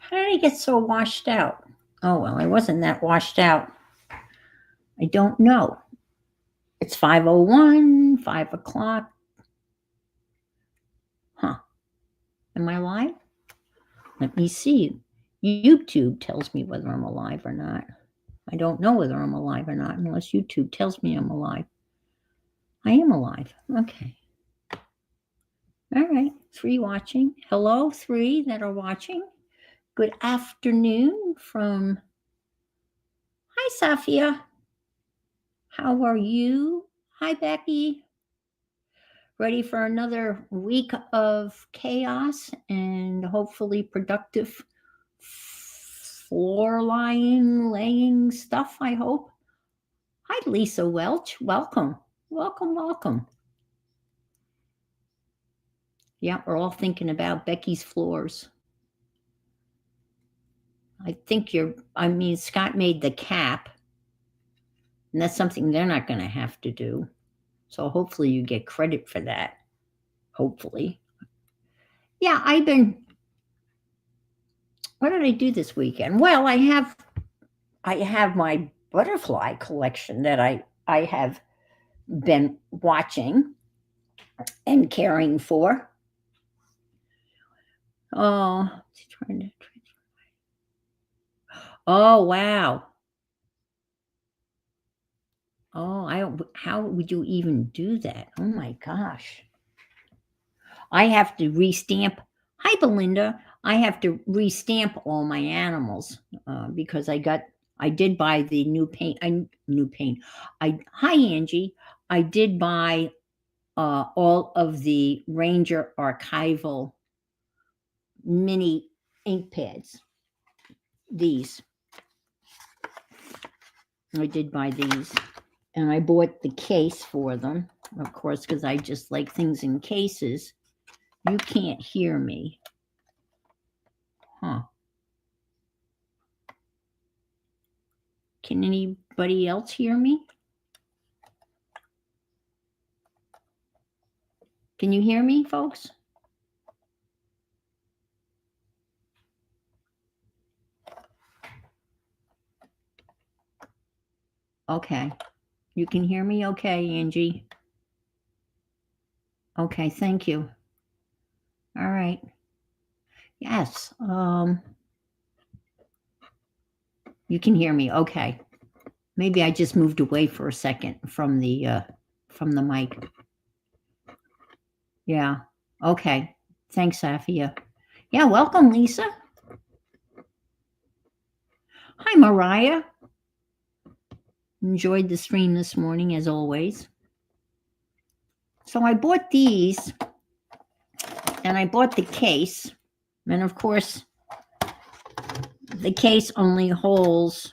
How did I get so washed out? Oh, well, I wasn't that washed out. I don't know. It's 5:01, 5 o'clock. Huh. Am I live? Let me see. YouTube tells me whether I'm alive or not. I don't know whether I'm alive or not unless YouTube tells me I'm alive. I am alive. Okay. All right. 3 watching. Hello, 3 that are watching. Good afternoon from. Hi, Safia. How are you? Hi, Becky. Ready for another week of chaos and hopefully productive floor laying stuff, I hope. Hi, Lisa Welch. Welcome. Welcome, welcome. Yeah, we're all thinking about Becky's floors. Scott made the cap, and that's something they're not going to have to do. So hopefully you get credit for that. Hopefully. Yeah, what did I do this weekend? Well, I have my butterfly collection that I have been watching and caring for. Oh, oh wow. Oh, how would you even do that? Oh my gosh. I have to restamp. Hi, Belinda. I have to restamp all my animals because I did buy the new paint. New paint. Hi, Angie. I did buy all of the Ranger archival mini ink pads. These. I did buy these. And I bought the case for them, of course, because I just like things in cases. You can't hear me. Huh. Can anybody else hear me? Can you hear me, folks? Okay. You can hear me? Okay, Angie. Okay, thank you. All right. Yes. You can hear me. Okay. Maybe I just moved away for a second from the mic. Yeah. Okay. Thanks, Safia. Yeah, welcome, Lisa. Hi, Mariah. Enjoyed the stream this morning, as always. So I bought these, and I bought the case. And of course, the case only holds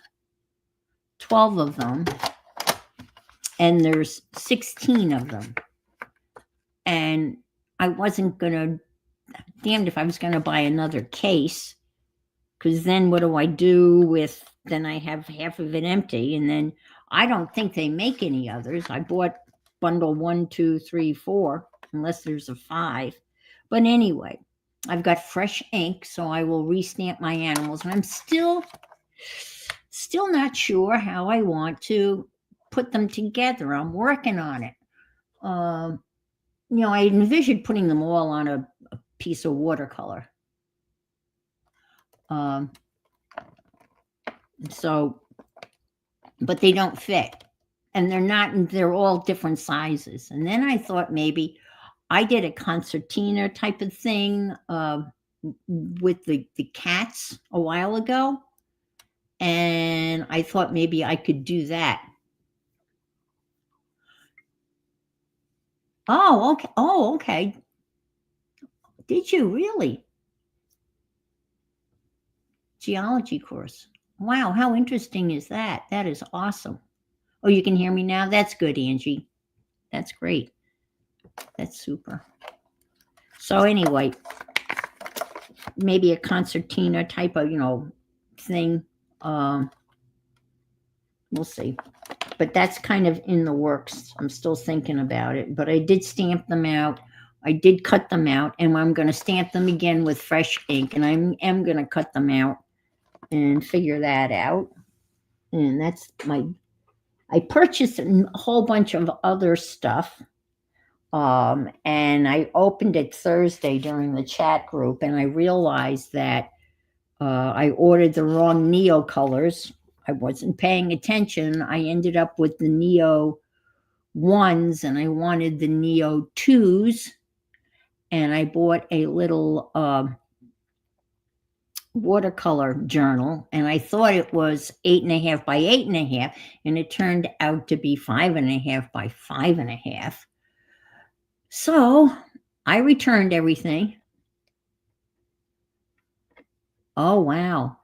12 of them, and there's 16 of them. And I wasn't going to, damned if I was going to buy another case, because then what do I do with, then I have half of it empty, and then I don't think they make any others. I bought bundle 1, 2, 3, 4, unless there's a 5. But anyway, I've got fresh ink, so I will restamp my animals. And I'm still not sure how I want to put them together. I'm working on it. I envisioned putting them all on a piece of watercolor. But they don't fit. And they're all different sizes. And then I thought maybe I did a concertina type of thing with the cats a while ago. And I thought maybe I could do that. Oh, okay. Oh, okay. Did you really? Geology course. Wow, how interesting is that? That is awesome. Oh, you can hear me now? That's good, Angie. That's great. That's super. So anyway, maybe a concertina type of, thing. We'll see. But that's kind of in the works. I'm still thinking about it. But I did stamp them out. I did cut them out, and I'm going to stamp them again with fresh ink, and I am going to cut them out and figure that out. And that's I purchased a whole bunch of other stuff. And I opened it Thursday during the chat group, and I realized that I ordered the wrong Neo colors. I wasn't paying attention. I ended up with the Neo 1s, and I wanted the Neo 2s. And I bought a little watercolor journal, and I thought it was 8.5 by 8.5, and it turned out to be 5.5 by 5.5. So I returned everything. Oh, wow.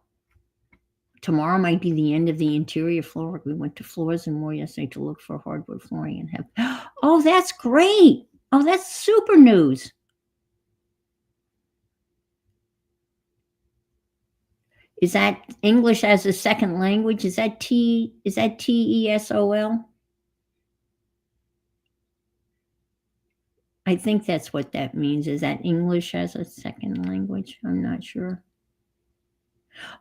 Tomorrow might be the end of the interior floor. We went to Floors and More yesterday to look for hardwood flooring and have. Oh, that's great. Oh, that's super news. Is that English as a second language? Is that TESOL? I think that's what that means. Is that English as a second language? I'm not sure.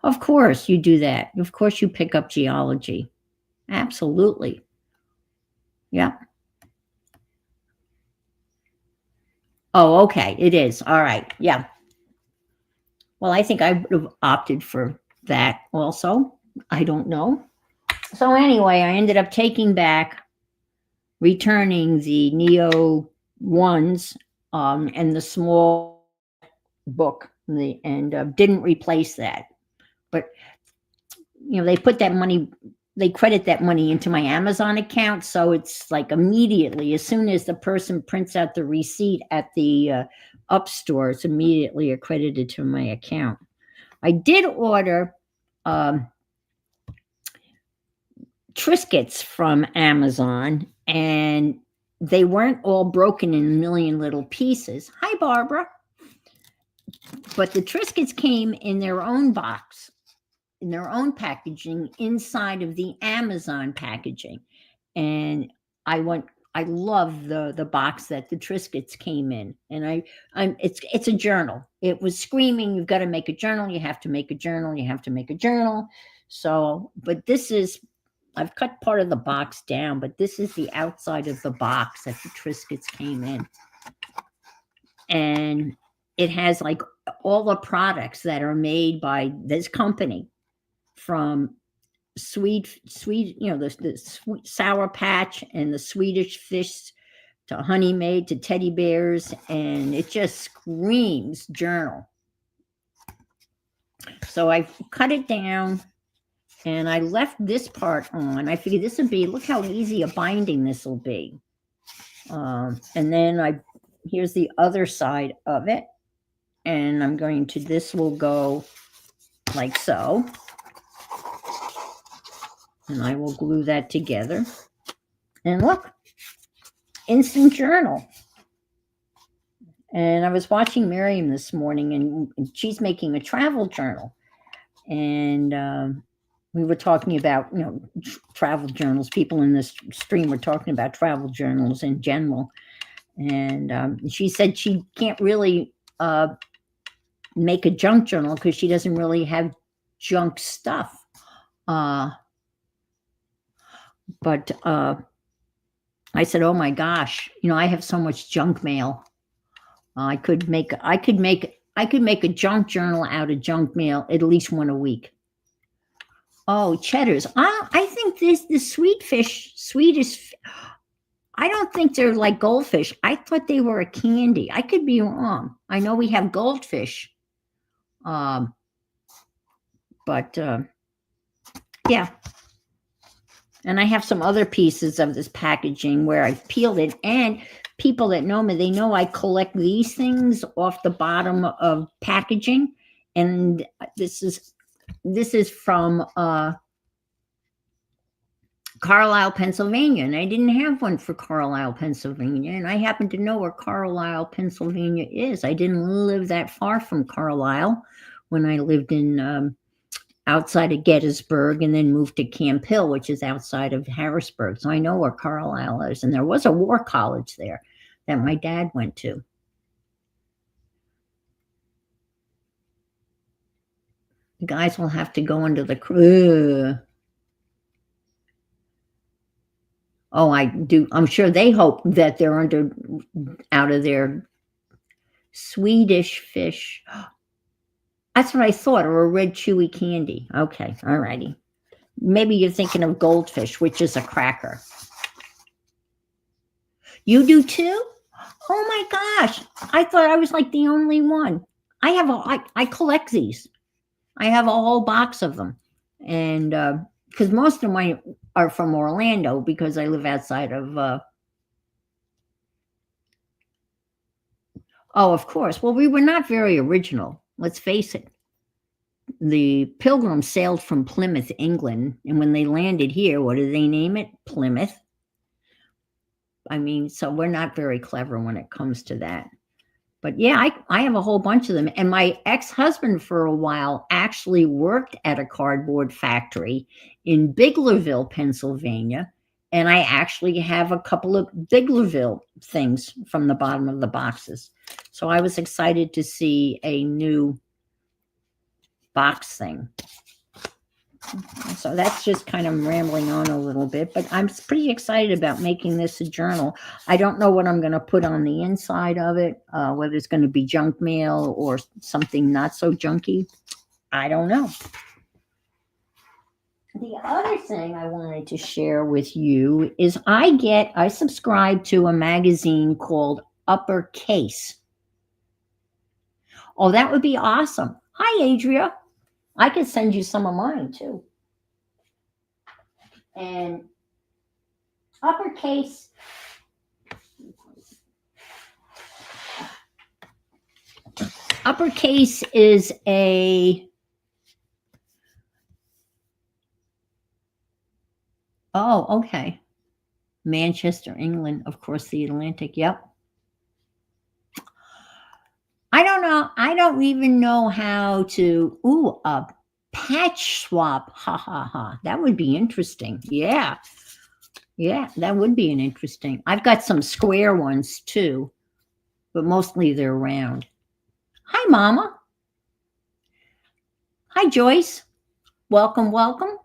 Of course you do that. Of course you pick up geology. Absolutely. Yeah. Oh, okay. It is. All right. Yeah. Well, I think I would have opted for that also. I don't know. So anyway, I ended up returning the Neo 1s and the small book, and didn't replace that. But they put that money, they credit that money into my Amazon account, so it's like immediately, as soon as the person prints out the receipt at the up store, it's immediately accredited to my account. I did order Triscuits from Amazon, and they weren't all broken in a million little pieces. Hi, Barbara. But the Triscuits came in their own box, in their own packaging inside of the Amazon packaging. And I love the box that the Triscuits came in. And it's a journal. It was screaming, you've got to make a journal, you have to make a journal, you have to make a journal. So, but I've cut part of the box down, but this is the outside of the box that the Triscuits came in. And it has like all the products that are made by this company, from sweet, the sweet Sour Patch and the Swedish Fish to Honey Maid to teddy bears, and it just screams journal. So I cut it down, and I left this part on. I figured this would be, look how easy a binding this will be. And then here's the other side of it, and this will go like so. And I will glue that together. And look, instant journal. And I was watching Miriam this morning, and she's making a travel journal. And we were talking about, travel journals. People in this stream were talking about travel journals in general. And she said she can't really make a junk journal because she doesn't really have junk stuff. But I said, oh my gosh, I have so much junk mail. I could make a junk journal out of junk mail at least one a week. Oh, cheddars. I think the Swedish, I don't think they're like goldfish. I thought they were a candy. I could be wrong. I know we have goldfish. But yeah. And I have some other pieces of this packaging where I've peeled it, and people that know me, they know I collect these things off the bottom of packaging. And this is from Carlisle, Pennsylvania, and I didn't have one for Carlisle, Pennsylvania, and I happen to know where Carlisle, Pennsylvania is. I didn't live that far from Carlisle when I lived in outside of Gettysburg, and then moved to Camp Hill, which is outside of Harrisburg. So I know where Carlisle is, and there was a war college there that my dad went to. The guys will have to go under the. Oh, I do. I'm sure they hope that they're out of their Swedish fish. That's what I thought, or a red chewy candy. Okay, all righty. Maybe you're thinking of goldfish, which is a cracker. You do too? Oh my gosh. I thought I was like the only one. I collect these. I have a whole box of them. And because most of mine are from Orlando because I live outside of oh, of course. Well, we were not very original. Let's face it. The Pilgrims sailed from Plymouth, England, and when they landed here, what did they name it? Plymouth. I mean, so we're not very clever when it comes to that. But yeah, I have a whole bunch of them. And my ex-husband for a while actually worked at a cardboard factory in Biglerville, Pennsylvania. And I actually have a couple of Biglerville things from the bottom of the boxes. So I was excited to see a new box thing. So that's just kind of rambling on a little bit, but I'm pretty excited about making this a journal. I don't know what I'm going to put on the inside of it, whether it's going to be junk mail or something not so junky. I don't know. The other thing I wanted to share with you is I subscribe to a magazine called Uppercase. Oh, that would be awesome. Hi, Adria. I could send you some of mine too. And Uppercase is okay. Manchester, England, of course, the Atlantic. Yep. I don't know. I don't even know how to. A patch swap. Ha ha ha. That would be interesting. Yeah. Yeah, that would be an interesting. I've got some square ones too, but mostly they're round. Hi, Mama. Hi, Joyce. Welcome, welcome.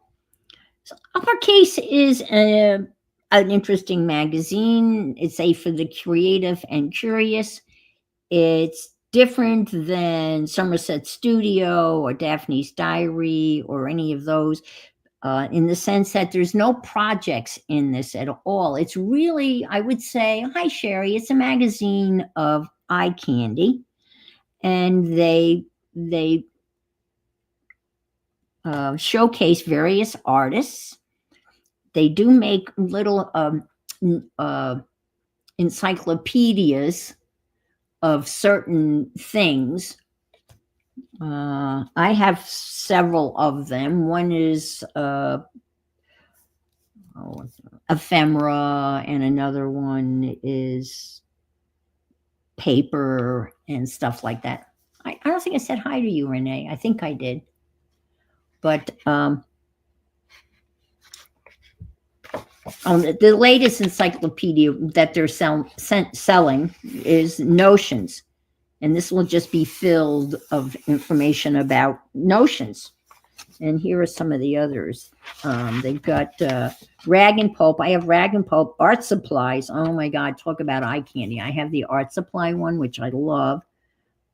So Uppercase is an interesting magazine. It's for the creative and curious. It's different than Somerset Studio or Daphne's Diary or any of those, in the sense that there's no projects in this at all. It's really, I would say, hi, Sherry, it's a magazine of eye candy. And they showcase various artists. They do make little encyclopedias of certain things. I have several of them. One is ephemera, and another one is paper and stuff like that. I don't think I said hi to you, Renee. I think I did. But the latest encyclopedia that they're selling is Notions. And this will just be filled of information about Notions. And here are some of the others. They've got Rag and Pulp. I have Rag and Pulp art supplies. Oh my God, talk about eye candy. I have the art supply one, which I love.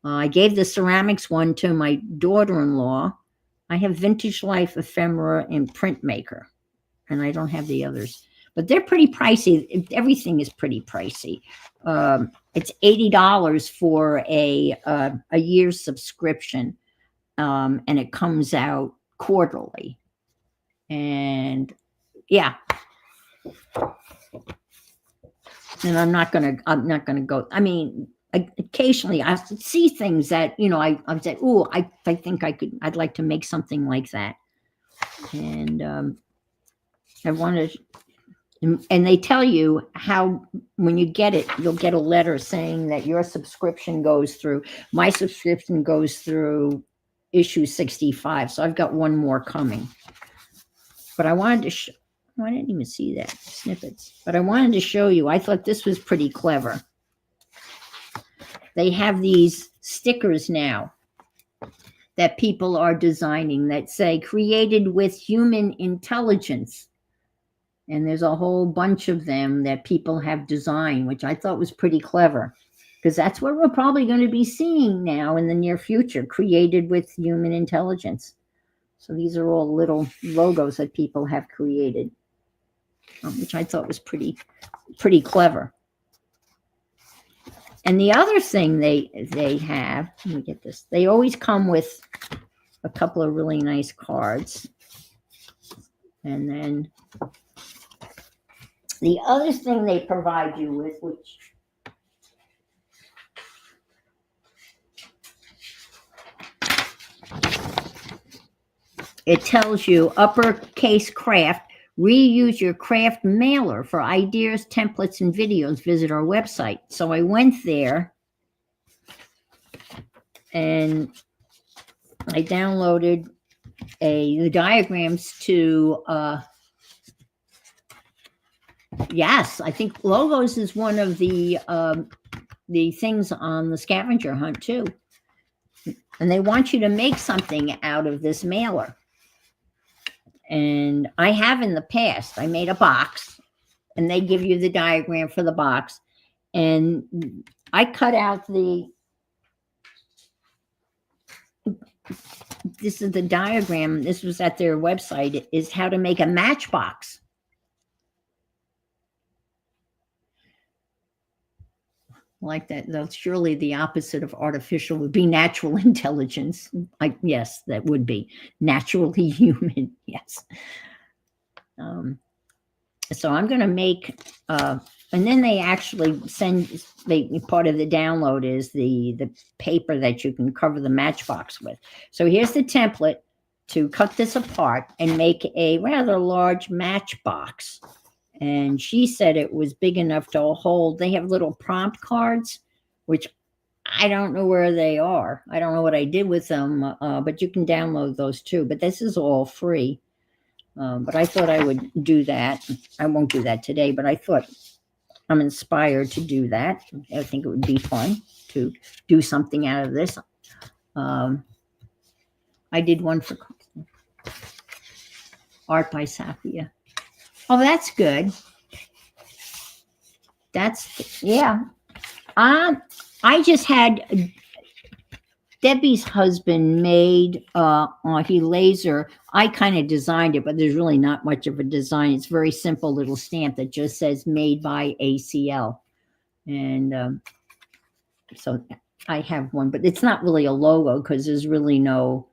I gave the ceramics one to my daughter-in-law. I have Vintage Life, Ephemera, and Printmaker. And I don't have the others. But they're pretty pricey. Everything is pretty pricey. It's $80 for a year's subscription. And it comes out quarterly. And yeah. And I'm not gonna go. I mean, occasionally I see things that, I say, oh, I think I'd like to make something like that. And I wanted, and they tell you how, when you get it, you'll get a letter saying that your subscription goes through. My subscription goes through issue 65. So I've got one more coming. But I wanted to I didn't even see that, snippets. But I wanted to show you. I thought this was pretty clever. They have these stickers now that people are designing that say created with human intelligence. And there's a whole bunch of them that people have designed, which I thought was pretty clever, because that's what we're probably going to be seeing now in the near future, created with human intelligence. So these are all little logos that people have created, which I thought was pretty clever. And the other thing they have, let me get this, they always come with a couple of really nice cards. And then the other thing they provide you with, which it tells you uppercase craft, reuse your craft mailer for ideas, templates, and videos. Visit our website. So I went there and I downloaded the diagrams to, yes, I think logos is one of the things on the scavenger hunt too. And they want you to make something out of this mailer. And I have in the past, I made a box and they give you the diagram for the box. And I cut out this is the diagram. This was at their website, is how to make a matchbox. Like that, though, surely the opposite of artificial would be natural intelligence. Yes, that would be naturally human. Yes. So I'm going to make, and then they actually send, part of the download is the paper that you can cover the matchbox with. So here's the template to cut this apart and make a rather large matchbox. And she said it was big enough to hold, they have little prompt cards, which I don't know where they are. I don't know what I did with them, but you can download those too. But this is all free. But I thought I would do that. I won't do that today, but I thought I'm inspired to do that. I think it would be fun to do something out of this. I did one for Art by Safia. Oh, that's good. Yeah. I just had Debbie's husband made, he laser. I kind of designed it, but there's really not much of a design. It's a very simple little stamp that just says made by ACL. And so I have one, but it's not really a logo because there's really no,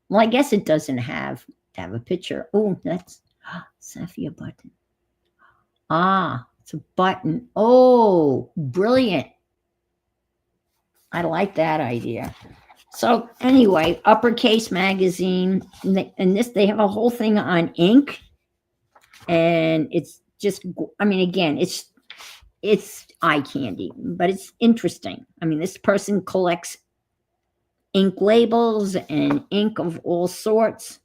well, I guess it doesn't have to have a picture. Oh, that's Safia button. It's a button. Oh, brilliant. I like that idea. So anyway, Uppercase Magazine, and this, they have a whole thing on ink. And it's just, I mean, again, it's eye candy, but it's interesting. I mean, this person collects ink labels and ink of all sorts.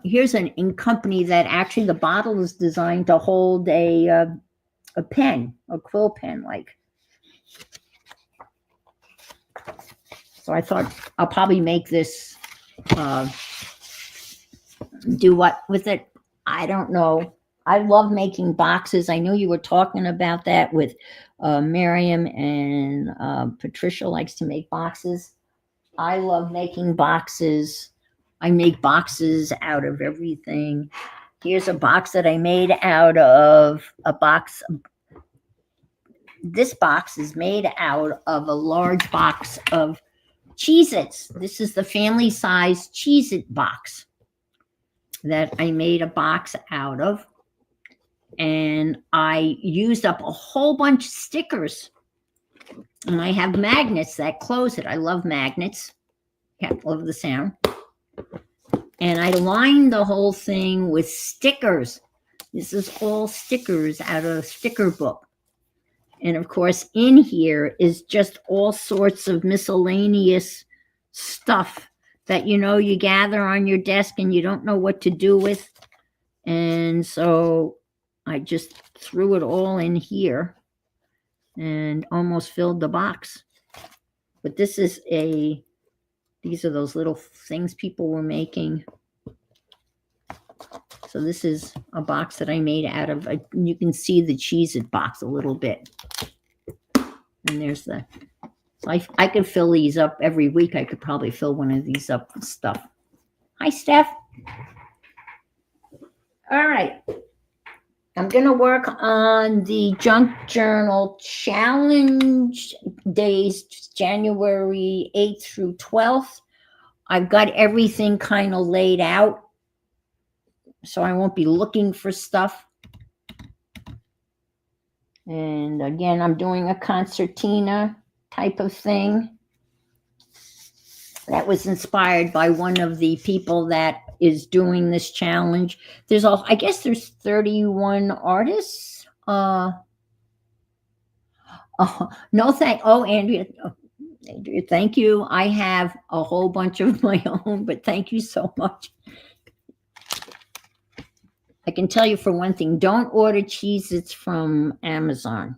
Here's an ink company that actually the bottle is designed to hold a pen, a quill pen, like. So I thought I'll probably make this, do what with it? I don't know. I love making boxes. I know you were talking about that with Miriam, and Patricia likes to make boxes. I love making boxes. I make boxes out of everything. Here's a box that I made out of a box. This box is made out of a large box of Cheez-Its. This is the family size Cheez-It box that I made a box out of. And I used up a whole bunch of stickers. And I have magnets that close it. I love magnets. Can't love the sound. And I lined the whole thing with stickers. This is all stickers out of a sticker book. And of course, in here is just all sorts of miscellaneous stuff that, you gather on your desk and you don't know what to do with. And so I just threw it all in here and almost filled the box. But this is a These are those little things people were making. So this is a box that I made out of, you can see the Cheez-It box a little bit. And there's the, so I could fill these up every week. I could probably fill one of these up with stuff. Hi, Steph. All right. I'm going to work on the Junk Journal Challenge days, January 8th through 12th. I've got everything kind of laid out, so I won't be looking for stuff. And again, I'm doing a concertina type of thing. That was inspired by one of the people that is doing this challenge. There's all, I guess there's 31 artists. No, Andrea, thank you. I have a whole bunch of my own, but thank you so much. I can tell you for one thing, don't order Cheez-Its from Amazon,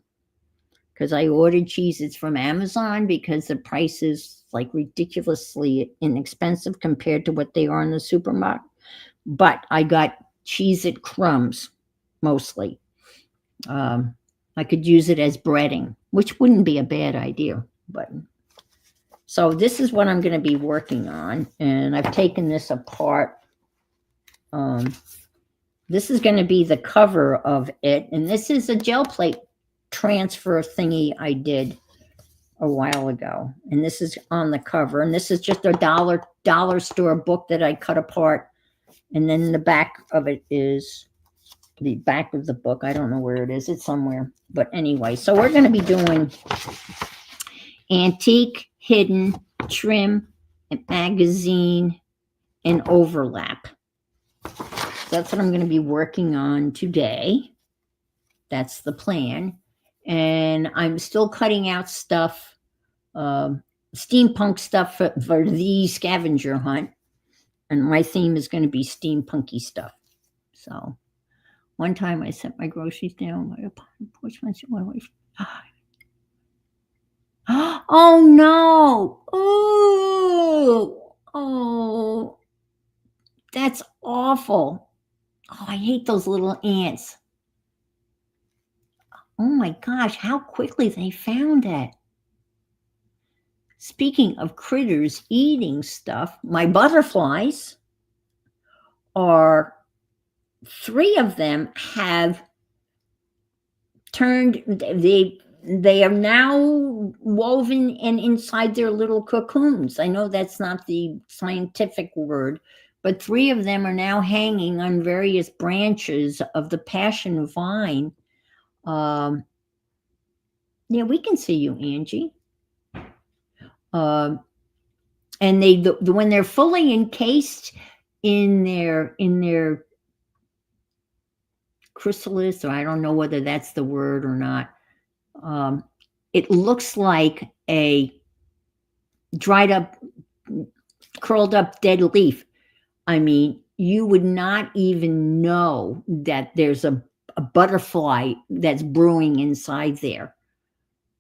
because I ordered Cheez-Its from Amazon because the price is like ridiculously inexpensive compared to what they are in the supermarket. But I got Cheez-It crumbs mostly. I could use it as breading, which wouldn't be a bad idea. But so this is what I'm going to be working on, and I've taken this apart. This is going to be the cover of it, and this is a gel plate transfer thingy I did a while ago, and this is on the cover, and this is just a dollar store book that I cut apart, and then the back of it is the back of the book. I don't know where it is. It's somewhere, but anyway, so we're going to be doing antique, hidden, trim, and magazine, and overlap. That's what I'm going to be working on today. That's the plan. And I'm still cutting out stuff, steampunk stuff for the scavenger hunt. And my theme is going to be steampunky stuff. So one time I set my groceries down by a porch bench and went away. Oh no! Oh, that's awful. Oh, I hate those little ants. Oh my gosh, how quickly they found it. Speaking of critters eating stuff, my butterflies are, 3 of them have turned, they are now woven and inside their little cocoons. I know that's not the scientific word, but 3 of them are now hanging on various branches of the passion vine. Yeah, we can see you, Angie. And they, when they're fully encased in their chrysalis, or I don't know whether that's the word or not, it looks like a dried up, curled up dead leaf. I mean, you would not even know that there's a butterfly that's brewing inside there.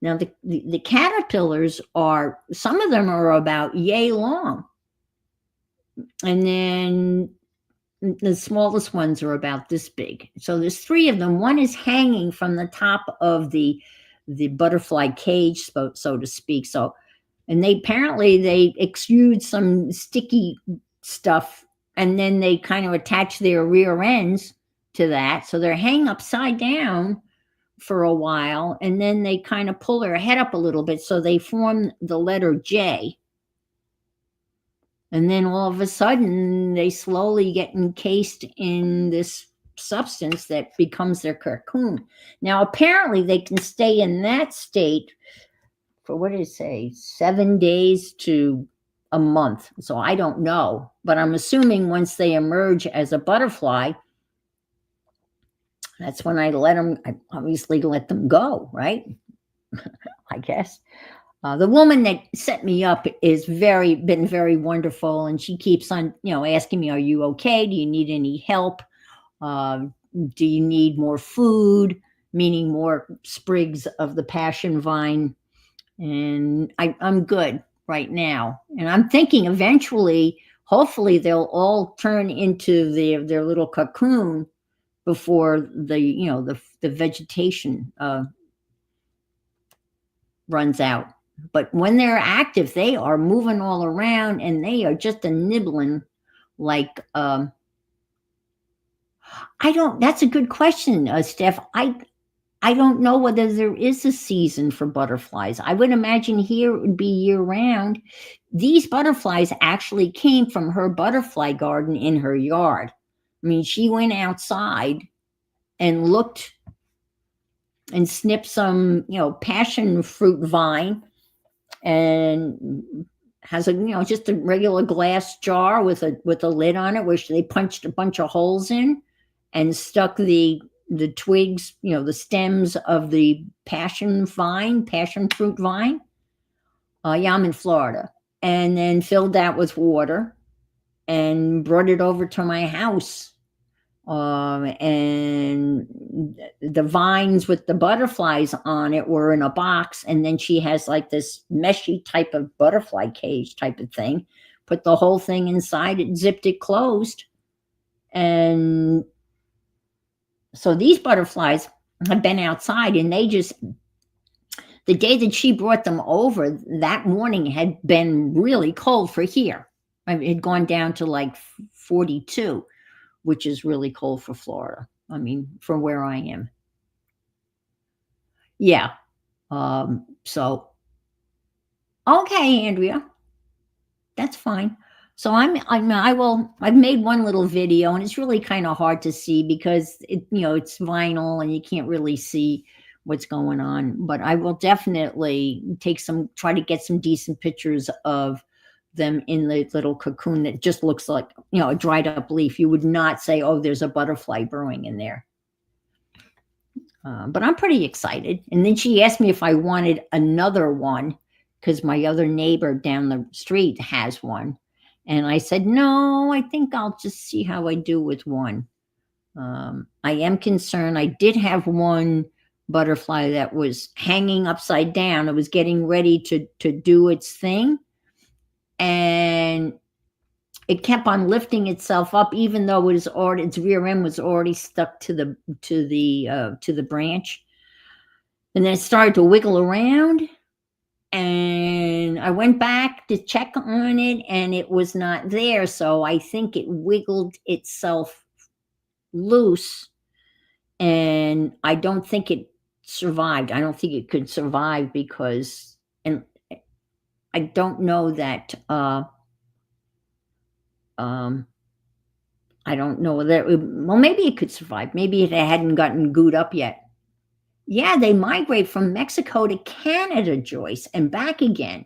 Now, the caterpillars are, some of them are about yay long. And then the smallest ones are about this big. So there's 3 of them. One is hanging from the top of the butterfly cage, so to speak. So, and they exude some sticky stuff, and then they kind of attach their rear ends to that. So they're hanging upside down for a while, and then they kind of pull their head up a little bit, so they form the letter J. And then all of a sudden, they slowly get encased in this substance that becomes their cocoon. Now, apparently, they can stay in that state for, what did it say, 7 days to a month. So I don't know, but I'm assuming once they emerge as a butterfly, that's when I obviously let them go, right? I guess. The woman that set me up is been very wonderful, and she keeps on, asking me, "Are you okay? Do you need any help? Do you need more food?" Meaning more sprigs of the passion vine, and I'm good. right now. And I'm thinking eventually, hopefully, they'll all turn into their little cocoon before the vegetation runs out. But when they're active, they are moving all around and they are just a nibbling like I don't. That's a good question, Steph. I don't know whether there is a season for butterflies. I would imagine here it would be year round. These butterflies actually came from her butterfly garden in her yard. I mean, she went outside and looked and snipped some, passion fruit vine, and has just a regular glass jar with a lid on it, where they punched a bunch of holes in and stuck the twigs, the stems of the passion fruit vine. Yeah, I'm in Florida, and then filled that with water and brought it over to my house. And the vines with the butterflies on it were in a box, and then she has like this meshy type of butterfly cage type of thing. Put the whole thing inside it, zipped it closed, and so these butterflies have been outside, and the day that she brought them over, that morning had been really cold for here. I mean, it had gone down to like 42, which is really cold for Florida. I mean, from where I am. Yeah. So, okay, Andrea, that's fine. So I've made one little video, and it's really kind of hard to see because it's vinyl and you can't really see what's going on, but I will definitely try to get some decent pictures of them in the little cocoon that just looks like, a dried up leaf. You would not say, oh, there's a butterfly brewing in there. But I'm pretty excited. And then she asked me if I wanted another one because my other neighbor down the street has one. And I said, no, I think I'll just see how I do with one. I am concerned. I did have one butterfly that was hanging upside down. It was getting ready to do its thing. And it kept on lifting itself up, even though its rear end was already stuck to the branch. And then it started to wiggle around, and I went back to check on it, and it was not there. So I think it wiggled itself loose, and I don't think it survived. I don't think it could survive because, and I don't know that. I don't know whether well, maybe it could survive. Maybe it hadn't gotten gooed up yet. Yeah, they migrate from Mexico to Canada, Joyce, and back again.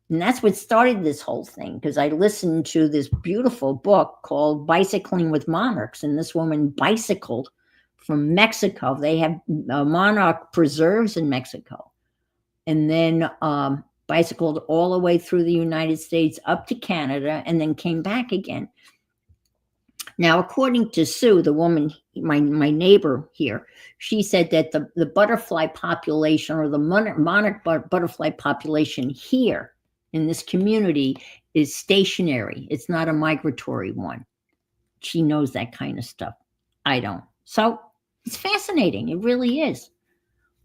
And that's what started this whole thing, because I listened to this beautiful book called Bicycling with Monarchs, and this woman bicycled from Mexico. They have monarch preserves in Mexico, and then bicycled all the way through the United States up to Canada, and then came back again. Now, according to Sue, the woman, my neighbor here, she said that the butterfly population, or the monarch butterfly population here in this community, is stationary. It's not a migratory one. She knows that kind of stuff. I don't. So it's fascinating. It really is.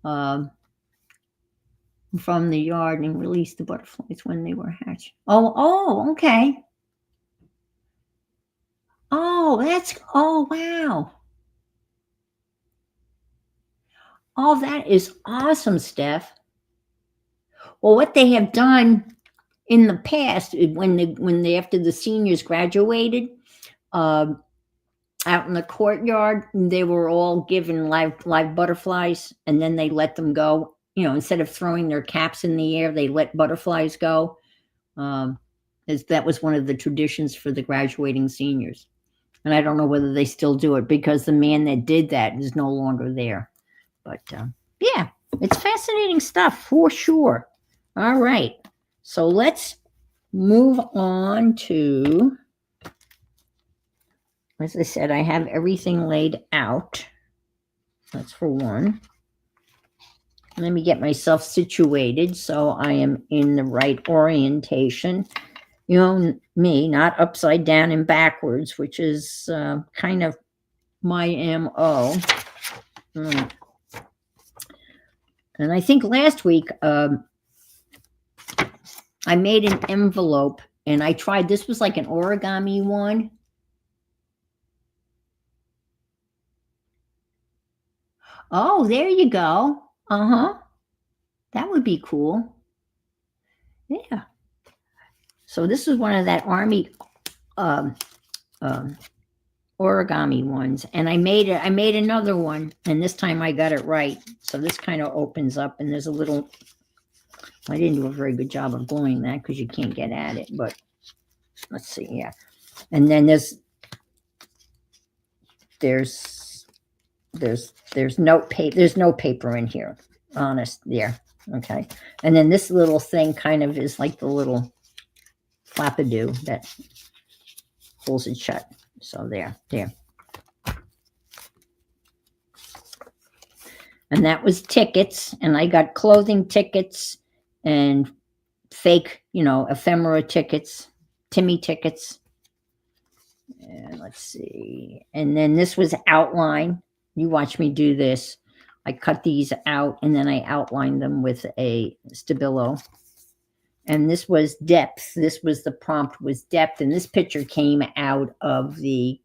From the yard and released the butterflies when they were hatched. Oh, okay. Oh, wow. Oh, that is awesome, Steph. Well, what they have done in the past, after the seniors graduated, out in the courtyard, they were all given live butterflies, and then they let them go. Instead of throwing their caps in the air, they let butterflies go. That was one of the traditions for the graduating seniors. And I don't know whether they still do it, because the man that did that is no longer there. But yeah, it's fascinating stuff for sure. All right. So let's move on to, as I said, I have everything laid out. That's for one. Let me get myself situated so I am in the right orientation. You know me, not upside down and backwards, which is kind of my MO. And I think last week I made an envelope and I tried, this was like an origami one. Oh, there you go. Uh-huh. That would be cool. Yeah. So this is one of that army um, um, origami ones, and I made it. I made another one, and this time I got it right. So this kind of opens up, and there's a little. I didn't do a very good job of gluing that because you can't get at it. But let's see, yeah. And then there's note paper. There's no paper in here. Honest, there. Okay. And then this little thing kind of is like the little flappadoo that pulls it shut. So there. And that was tickets. And I got clothing tickets and fake, ephemera tickets, Timmy tickets. And let's see. And then this was outline. You watch me do this. I cut these out and then I outlined them with a Stabilo. And this was depth. This was the prompt was depth. And this picture came out of the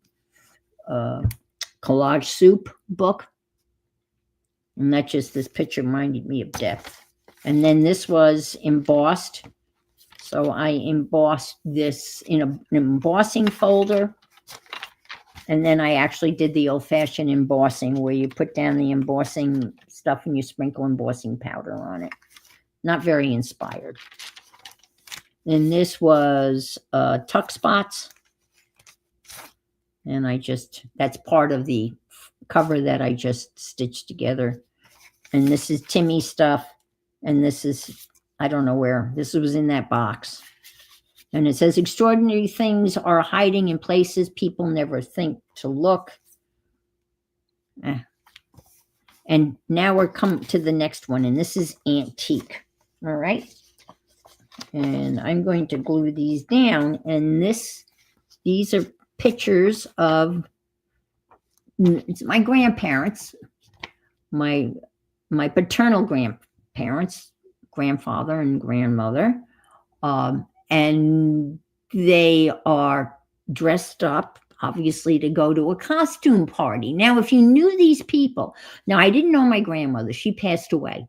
Collage Soup book. And that just, this picture reminded me of depth. And then this was embossed. So I embossed this in an embossing folder. And then I actually did the old-fashioned embossing where you put down the embossing stuff and you sprinkle embossing powder on it. Not very inspired. And this was tuck spots. And that's part of the cover that I just stitched together. And this is Timmy stuff. And this is, I don't know where. This was in that box. And it says, extraordinary things are hiding in places people never think to look. And now we're coming to the next one. And this is antique. All right. And I'm going to glue these down. And these are pictures of my grandparents, my paternal grandparents, grandfather and grandmother. And they are dressed up, obviously, to go to a costume party. Now, if you knew these people, now I didn't know my grandmother. She passed away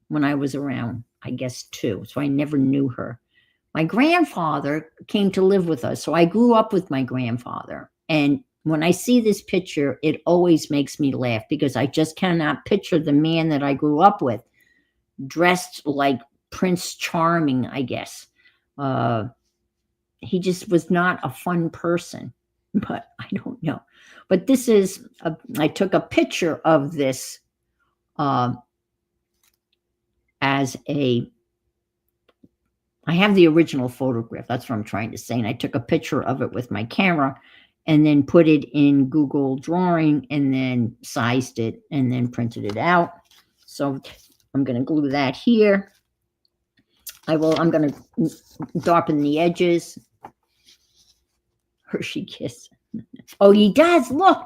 when I was around, I guess, 2. So I never knew her. My grandfather came to live with us. So I grew up with my grandfather. And when I see this picture, it always makes me laugh because I just cannot picture the man that I grew up with dressed like Prince Charming, I guess. He just was not a fun person, but I don't know. But this is, I took a picture of this I have the original photograph. That's what I'm trying to say. And I took a picture of it with my camera and then put it in Google Drawing and then sized it and then printed it out. So I'm going to glue that here. I'm going to darken the edges. Hershey Kiss. Oh, he does. Look,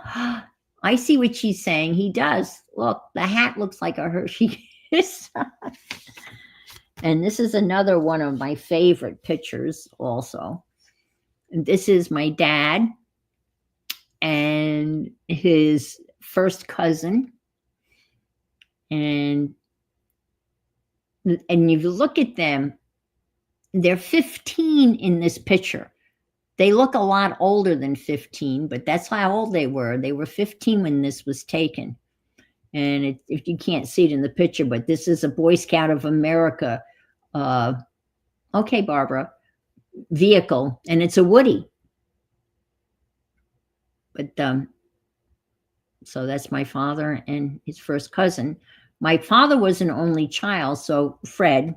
I see what she's saying. He does. Look, the hat looks like a Hershey Kiss. And this is another one of my favorite pictures also. And this is my dad and his first cousin. And if you look at them, they're 15 in this picture. They look a lot older than 15, but that's how old they were. They were 15 when this was taken. And if you can't see it in the picture, but this is a Boy Scout of America, okay, Barbara, vehicle, and it's a Woody. But so that's my father and his first cousin. My father was an only child, so Fred,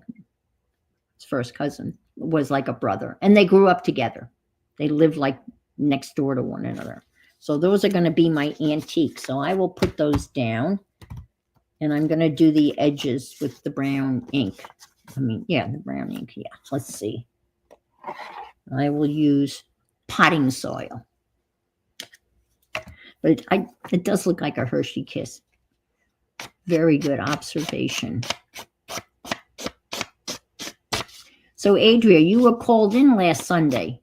his first cousin, was like a brother. And they grew up together. They lived like next door to one another. So those are going to be my antiques. So I will put those down. And I'm going to do the edges with the brown ink. The brown ink. Yeah, let's see. I will use potting soil. But it does look like a Hershey Kiss. Very good observation. So, Adria, you were called in last Sunday.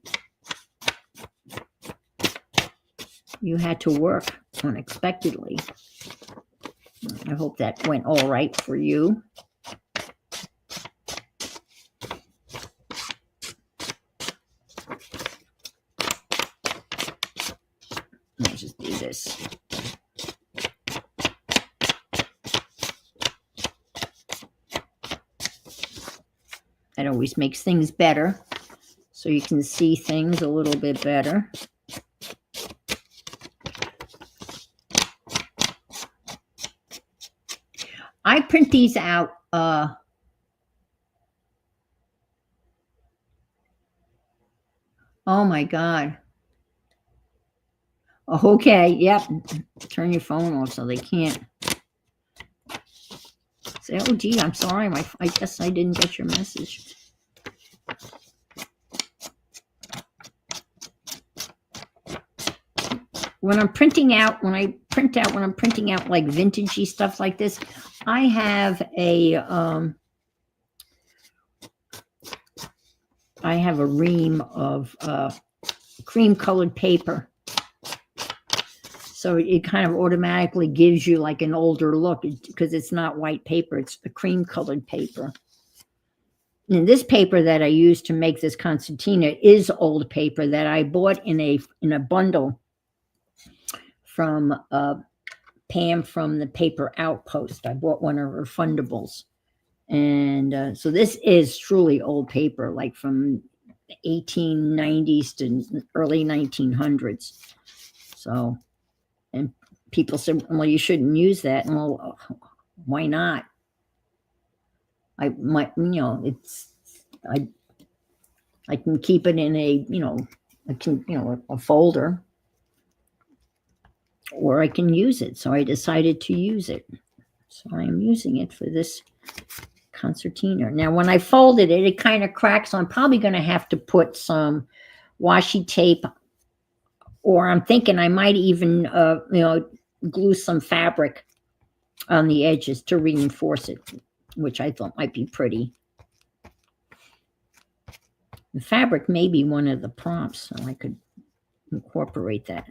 You had to work unexpectedly. I hope that went all right for you. Let's just do this. That always makes things better, so you can see things a little bit better. I print these out. Oh my God. Okay, yep. Turn your phone off so they can't. Say, oh gee, I'm sorry. I guess I didn't get your message. When I'm printing out like vintagey stuff like this, I have a ream of cream colored paper. So it kind of automatically gives you like an older look because it's not white paper, it's the cream colored paper. And this paper that I used to make this concertina is old paper that I bought in a bundle from Pam from the Paper Outpost. I bought one of her fundables. And so this is truly old paper, like from the 1890s to early 1900s. So, and people said, well, you shouldn't use that. And well, why not? I can keep it in a folder, or I can use it. So I decided to use it. So I am using it for this concertina. Now, when I folded it, it kind of cracks. So I'm probably going to have to put some washi tape, or I'm thinking I might even, glue some fabric on the edges to reinforce it, which I thought might be pretty. The fabric may be one of the prompts, so I could incorporate that.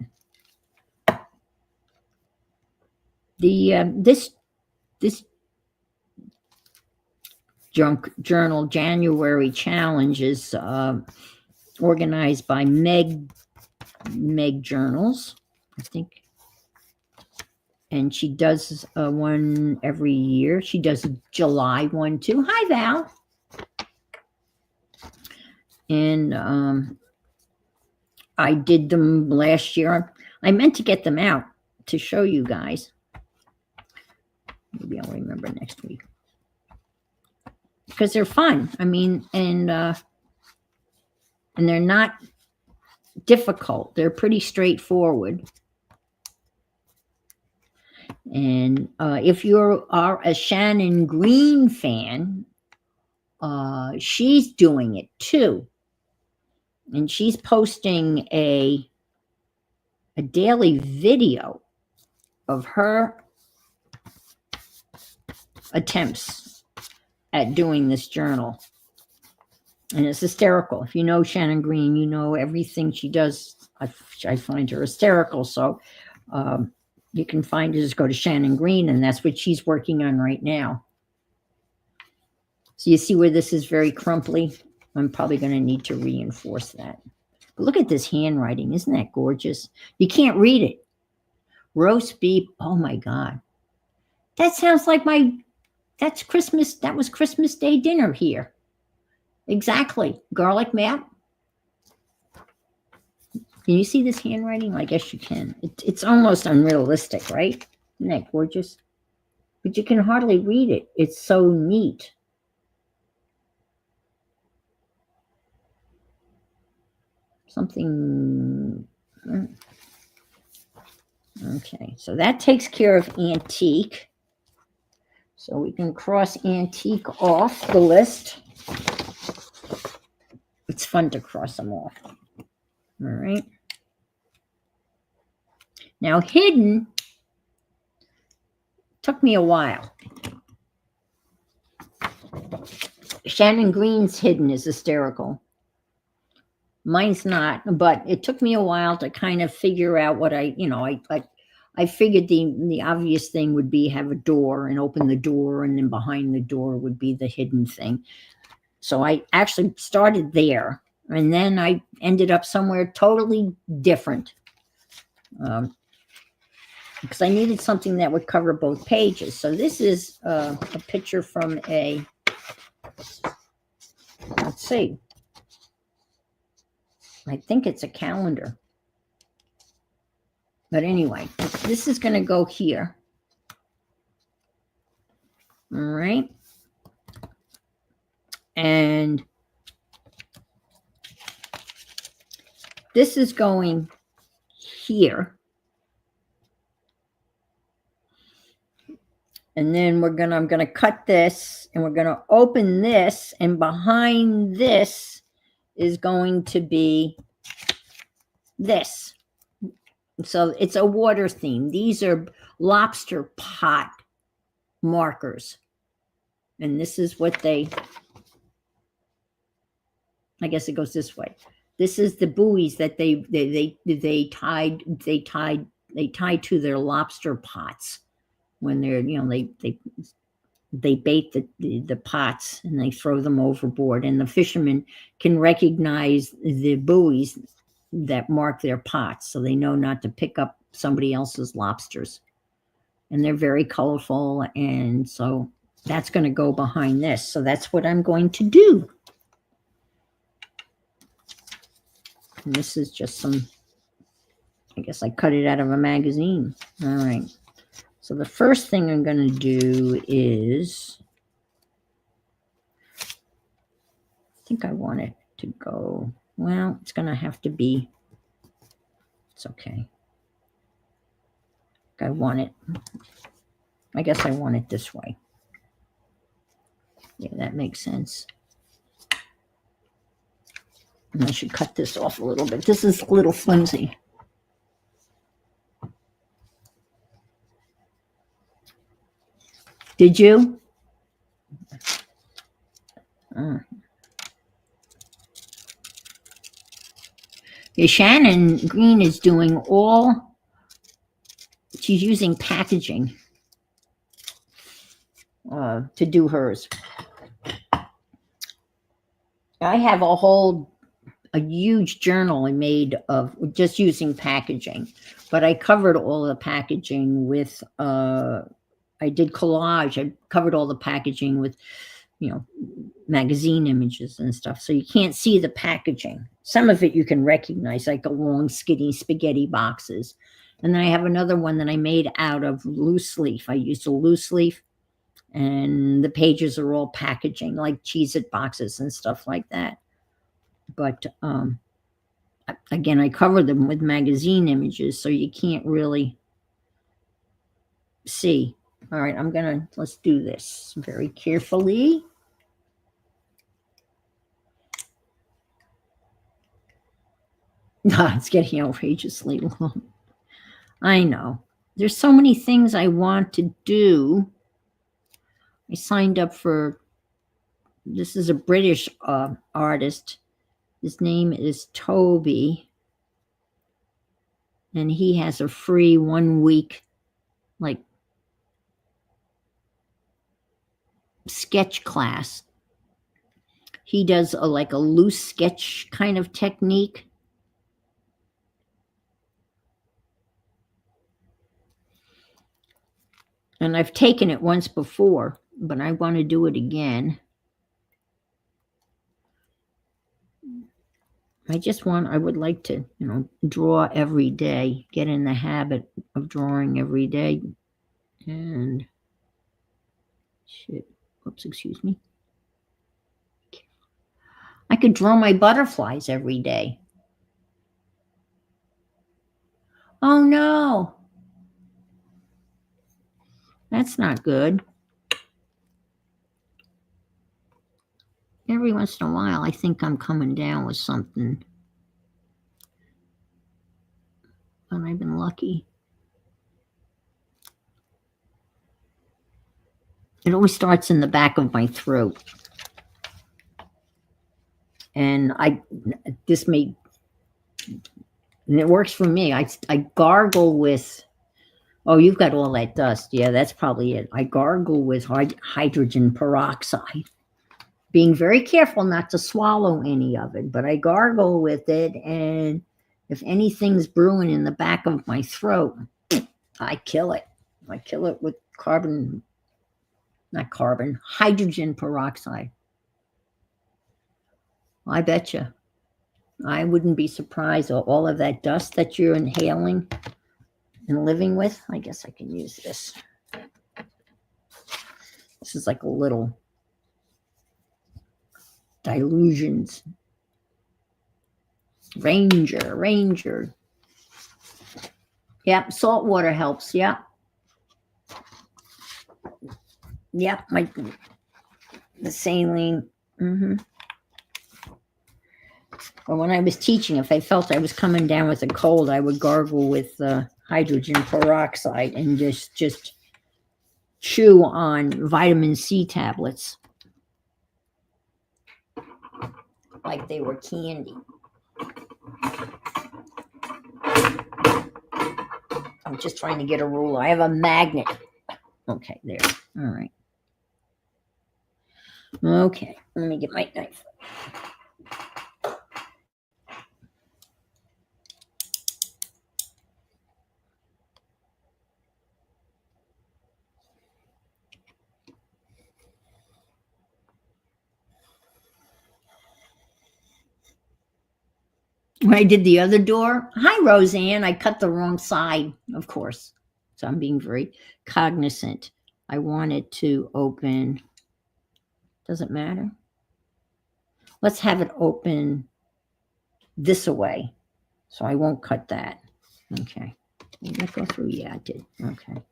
This Junk Journal January challenge is organized by Meg Journals, I think. And she does one every year. She does a July one too. Hi, Val. And I did them last year. I meant to get them out to show you guys. Maybe I'll remember next week. Because they're fun. And they're not difficult. They're pretty straightforward. And if you are a Shannon Green fan, she's doing it too. And she's posting a daily video of her attempts at doing this journal. And it's hysterical. If you know Shannon Green, you know everything she does. I find her hysterical. So you can find her, just go to Shannon Green, and that's what she's working on right now. So you see where this is very crumply? I'm probably going to need to reinforce that. But look at this handwriting. Isn't that gorgeous? You can't read it. Roast beef. Oh my God. That sounds like that's Christmas. That was Christmas Day dinner here. Exactly. Garlic map. Can you see this handwriting? I guess you can. It's almost unrealistic, right? Isn't that gorgeous? But you can hardly read it. It's so neat. Something. Okay, so that takes care of antique. So we can cross antique off the list. It's fun to cross them off. All right. Now, hidden took me a while. Shannon Green's hidden is hysterical. Mine's not, but it took me a while to kind of figure out what I figured the obvious thing would be have a door and open the door, and then behind the door would be the hidden thing. So I actually started there, and then I ended up somewhere totally different. Because I needed something that would cover both pages. So this is a picture from let's see. I think it's a calendar. But anyway, this is going to go here. All right. And this is going here. And then I'm going to cut this, and we're going to open this, and behind this is going to be this. So it's a water theme. These are lobster pot markers. And this is what I guess it goes this way. This is the buoys that they tie to their lobster pots when they're, they bait the pots and they throw them overboard, and the fishermen can recognize the buoys that mark their pots, so they know not to pick up somebody else's lobsters. And they're very colorful, and so that's going to go behind this. So that's what I'm going to do. And this is just I guess I cut it out of a magazine. All right. So the first thing I'm going to do is, I think I want it to go, well, it's going to have to be, it's okay. I guess I want it this way. Yeah, that makes sense. And I should cut this off a little bit. This is a little flimsy. Did you? Yeah, Shannon Green is doing she's using packaging to do hers. I have a huge journal I made of just using packaging, but I covered all the packaging with, I did collage. I covered all the packaging with, magazine images and stuff. So you can't see the packaging. Some of it you can recognize, like the long, skinny spaghetti boxes. And then I have another one that I made out of loose leaf. I used a loose leaf, and the pages are all packaging, like Cheez-It boxes and stuff like that. But again, I cover them with magazine images, so you can't really see. All right, let's do this very carefully. It's getting outrageously long. I know. There's so many things I want to do. I signed up for, this is a British artist. His name is Toby. And he has a free 1 week, like, sketch class. He does a loose sketch kind of technique. And I've taken it once before, but I want to do it again. I would like to, draw every day, get in the habit of drawing every day. And excuse me. I could draw my butterflies every day. Oh no. That's not good. Every once in a while, I think I'm coming down with something. But I've been lucky. It always starts in the back of my throat. And this may, and it works for me. I gargle with, oh, you've got all that dust. Yeah, that's probably it. I gargle with hydrogen peroxide, being very careful not to swallow any of it, but I gargle with it. And if anything's brewing in the back of my throat, I kill it. I kill it with hydrogen peroxide. I bet you. I wouldn't be surprised. All of that dust that you're inhaling and living with. I guess I can use this. This is like a little dilutions. Ranger. Yep, salt water helps. Yep. Yep, the saline. But when I was teaching, if I felt I was coming down with a cold, I would gargle with hydrogen peroxide and just chew on vitamin C tablets like they were candy. I'm just trying to get a ruler. I have a magnet. Okay, there. All right. Okay, let me get my knife. When I did the other door, hi, Roseanne, I cut the wrong side, of course. So I'm being very cognizant. I want it to open. Doesn't matter. Let's have it open this away. So I won't cut that. Okay. Did that go through? Yeah, it did. Okay.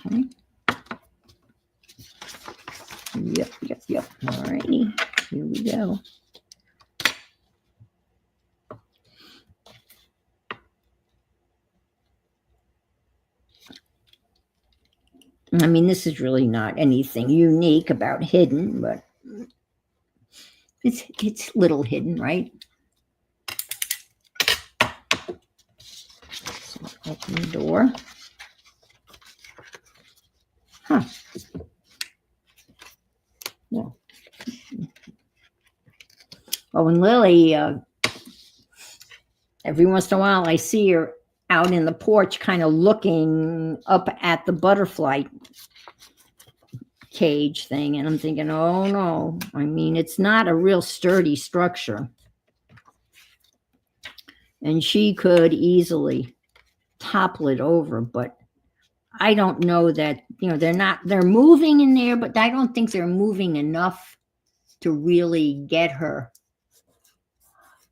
Okay. Yep. All righty. Here we go. I mean, this is really not anything unique about hidden, but it's little hidden, right? So open the door. Huh. No. Oh, and Lily, every once in a while, I see her out in the porch kind of looking up at the butterfly cage thing. And I'm thinking, oh, no. I mean, it's not a real sturdy structure. And she could easily topple it over, but I don't know that, they're moving in there, but I don't think they're moving enough to really get her.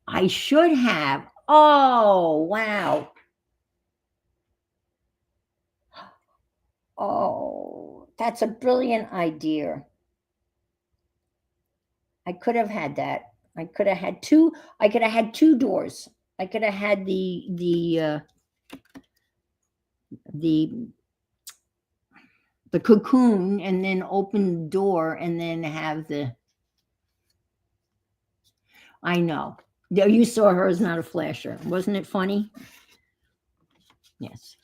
I should have. Oh, wow. Oh, that's a brilliant idea. I could have had that. I could have had two doors. I could have had the cocoon and then open the door and then have the. I know. You saw her as not a flasher. Wasn't it funny? Yes.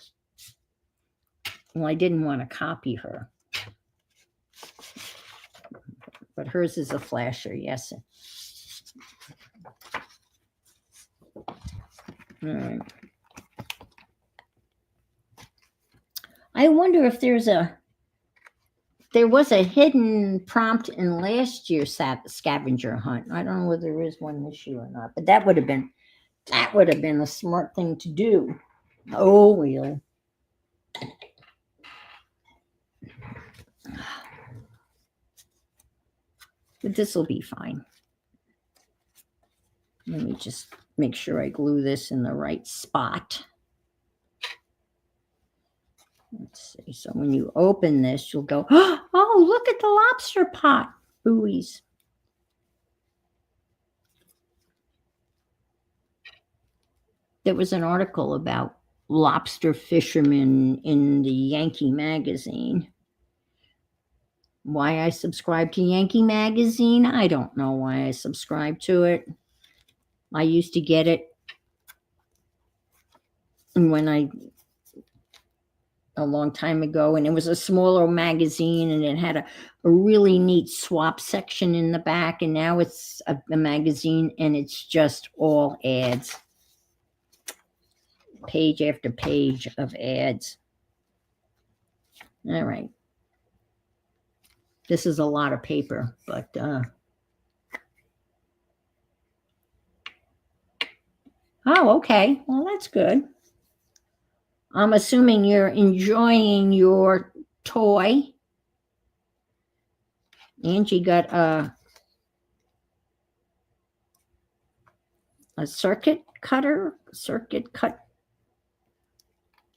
Well, I didn't want to copy her. But hers is a flasher, yes. All right. I wonder if there was a hidden prompt in last year's scavenger hunt. I don't know whether there is one this year or not, but that would have been a smart thing to do. Oh, well. But this will be fine. Let me just make sure I glue this in the right spot. Let's see. So when you open this, you'll go, oh, look at the lobster pot buoys. There was an article about lobster fishermen in the Yankee magazine. Why I subscribe to Yankee magazine? I don't know why I subscribe to it. I used to get it a long time ago, and it was a smaller magazine, and it had a really neat swap section in the back, and now it's a magazine, and it's just all ads. Page after page of ads. All right. This is a lot of paper, but oh, okay. Well, that's good. I'm assuming you're enjoying your toy. Angie got a circuit cut.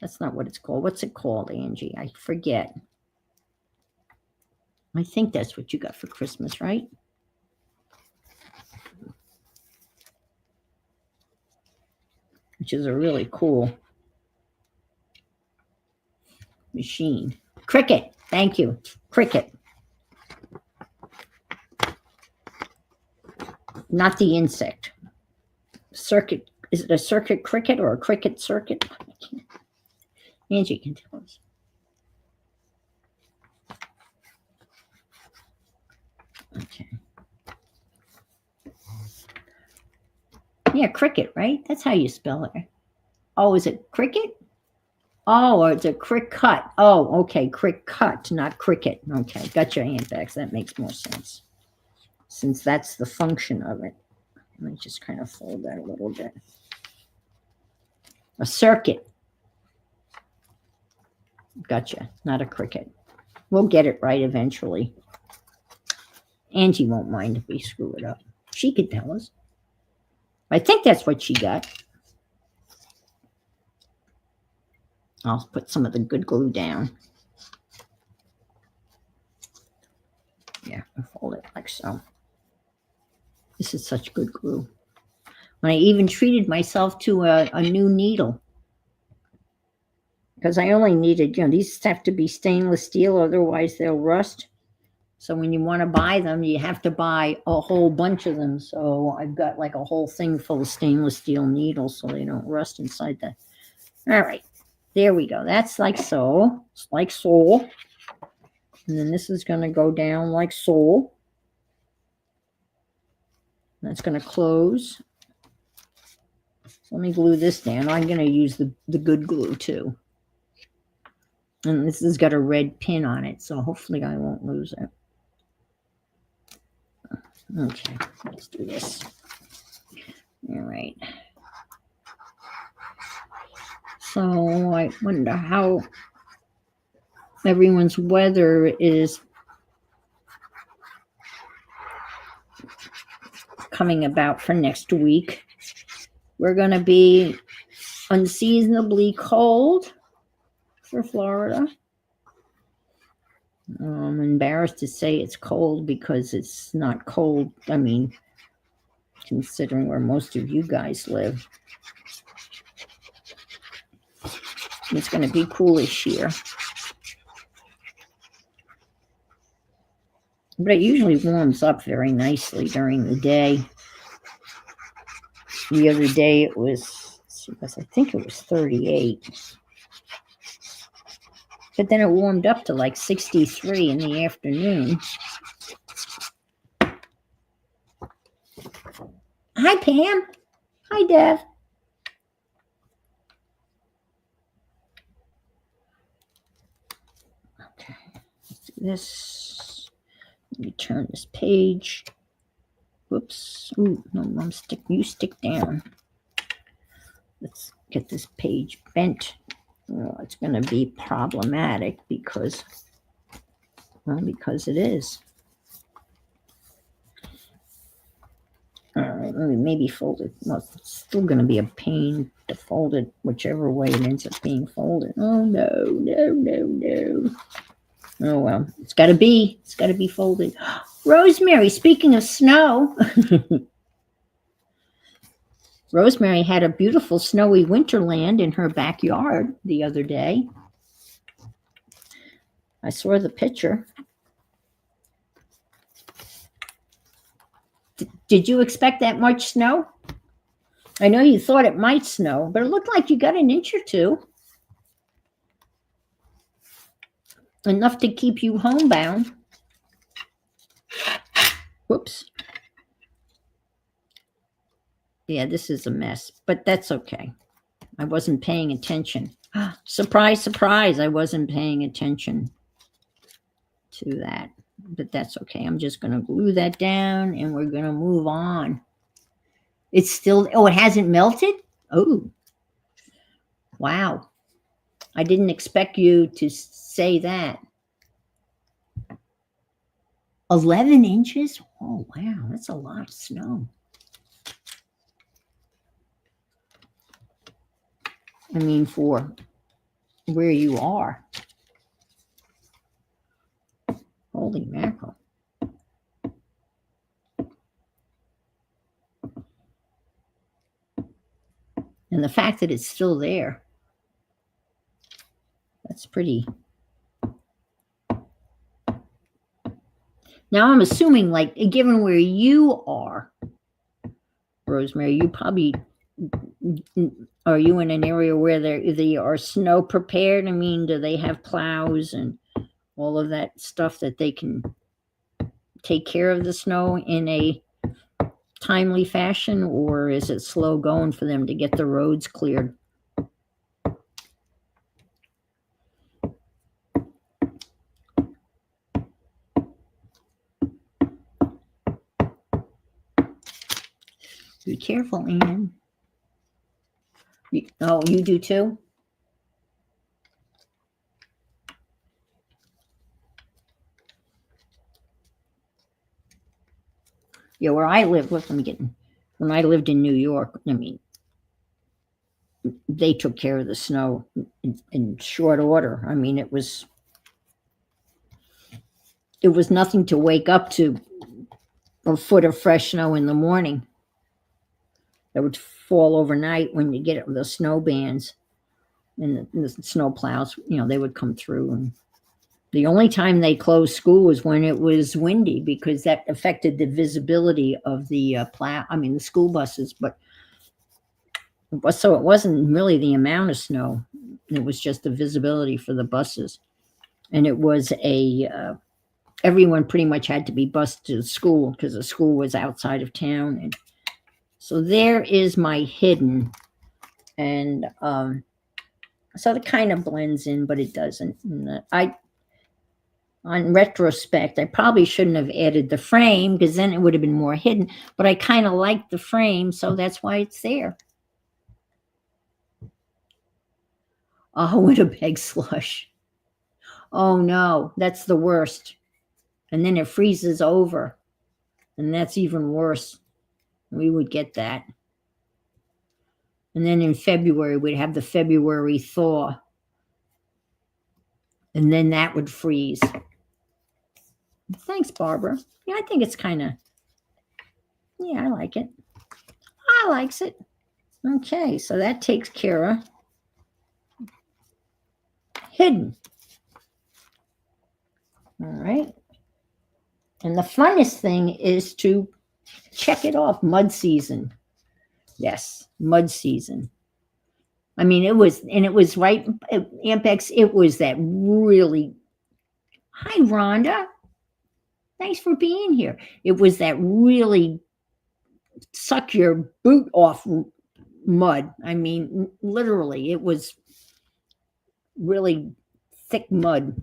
That's not what it's called. What's it called, Angie? I forget. I think that's what you got for Christmas, right? Which is a really cool machine. Cricut. Thank you. Cricut. Not the insect. Circuit. Is it a circuit cricket or a cricket circuit? Angie can tell us. Okay. Yeah, cricket, right? That's how you spell it. Oh, is it cricket? Oh, or it's a Cricut. Oh, okay, Cricut, not cricket. Okay, got your handbags. That makes more sense. Since that's the function of it. Let me just kind of fold that a little bit. A circuit. Gotcha, not a cricket. We'll get it right eventually. Angie won't mind if we screw it up. She could tell us. I think that's what she got. I'll put some of the good glue down. Yeah, I'll fold it like so. This is such good glue. And I even treated myself to a new needle. Because I only needed, these have to be stainless steel, otherwise they'll rust. So when you want to buy them, you have to buy a whole bunch of them. So I've got like a whole thing full of stainless steel needles so they don't rust inside the. All right, there we go. That's like so. It's like so. And then this is going to go down like so. That's going to close. So let me glue this down. I'm going to use the good glue too. And this has got a red pin on it, so hopefully I won't lose it. Okay, let's do this. All right. So I wonder how everyone's weather is coming about for next week. We're going to be unseasonably cold for Florida. I'm embarrassed to say it's cold because it's not cold. I mean, considering where most of you guys live. It's going to be coolish here. But it usually warms up very nicely during the day. The other day it was, I think it was 38. But then it warmed up to like 63 in the afternoon. Hi, Pam. Hi, Dev. Okay, let's do this. Let me turn this page. Whoops. Ooh, no, Mom, you stick down. Let's get this page bent. Well, it's going to be problematic because it is. All right, let me maybe fold it. Well, it's still going to be a pain to fold it, whichever way it ends up being folded. Oh, no, no, no, no. Oh, well, it's got to be. It's got to be folded. Rosemary, speaking of snow, Rosemary had a beautiful snowy winterland in her backyard the other day. I saw the picture. Did you expect that much snow? I know you thought it might snow, but it looked like you got an inch or two. Enough to keep you homebound. Whoops. Yeah, this is a mess, but that's okay. I wasn't paying attention. Surprise, surprise, I wasn't paying attention to that, but that's okay. I'm just going to glue that down and we're going to move on. It's still, oh, it hasn't melted? Oh, wow. I didn't expect you to say that. 11 inches? Oh, wow, that's a lot of snow. I mean, for where you are. Holy mackerel. And the fact that it's still there, that's pretty. Now I'm assuming, like, given where you are, Rosemary, you probably, are you in an area where they are snow prepared? I mean, do they have plows and all of that stuff that they can take care of the snow in a timely fashion, or is it slow going for them to get the roads cleared? Be careful, Anne. Oh, you do too? Yeah, where I live, look, when I lived in New York, I mean, they took care of the snow in short order. I mean, it was nothing to wake up to a foot of fresh snow in the morning that would fall overnight when you get the snow bands and the snow plows, they would come through. And the only time they closed school was when it was windy, because that affected the visibility of the the school buses. But so it wasn't really the amount of snow, it was just the visibility for the buses. And it was everyone pretty much had to be bused to school because the school was outside of town. And so there is my hidden. And so it kind of blends in, but it doesn't. And on retrospect, I probably shouldn't have added the frame, because then it would have been more hidden, but I kind of like the frame, so that's why it's there. Oh, Winnipeg slush. Oh no, that's the worst. And then it freezes over, and that's even worse. We would get that. And then in February, we'd have the February thaw, and then that would freeze. Thanks, Barbara. Yeah, I think it's kind of, yeah, I like it. I likes it. Okay, so that takes care of hidden. All right. And the funnest thing is to check it off. Mud season. Yes, mud season. I mean, it was right, Ampex, it was that really, hi, Rhonda. Thanks for being here. It was that really suck your boot off mud. I mean, literally, it was really thick mud.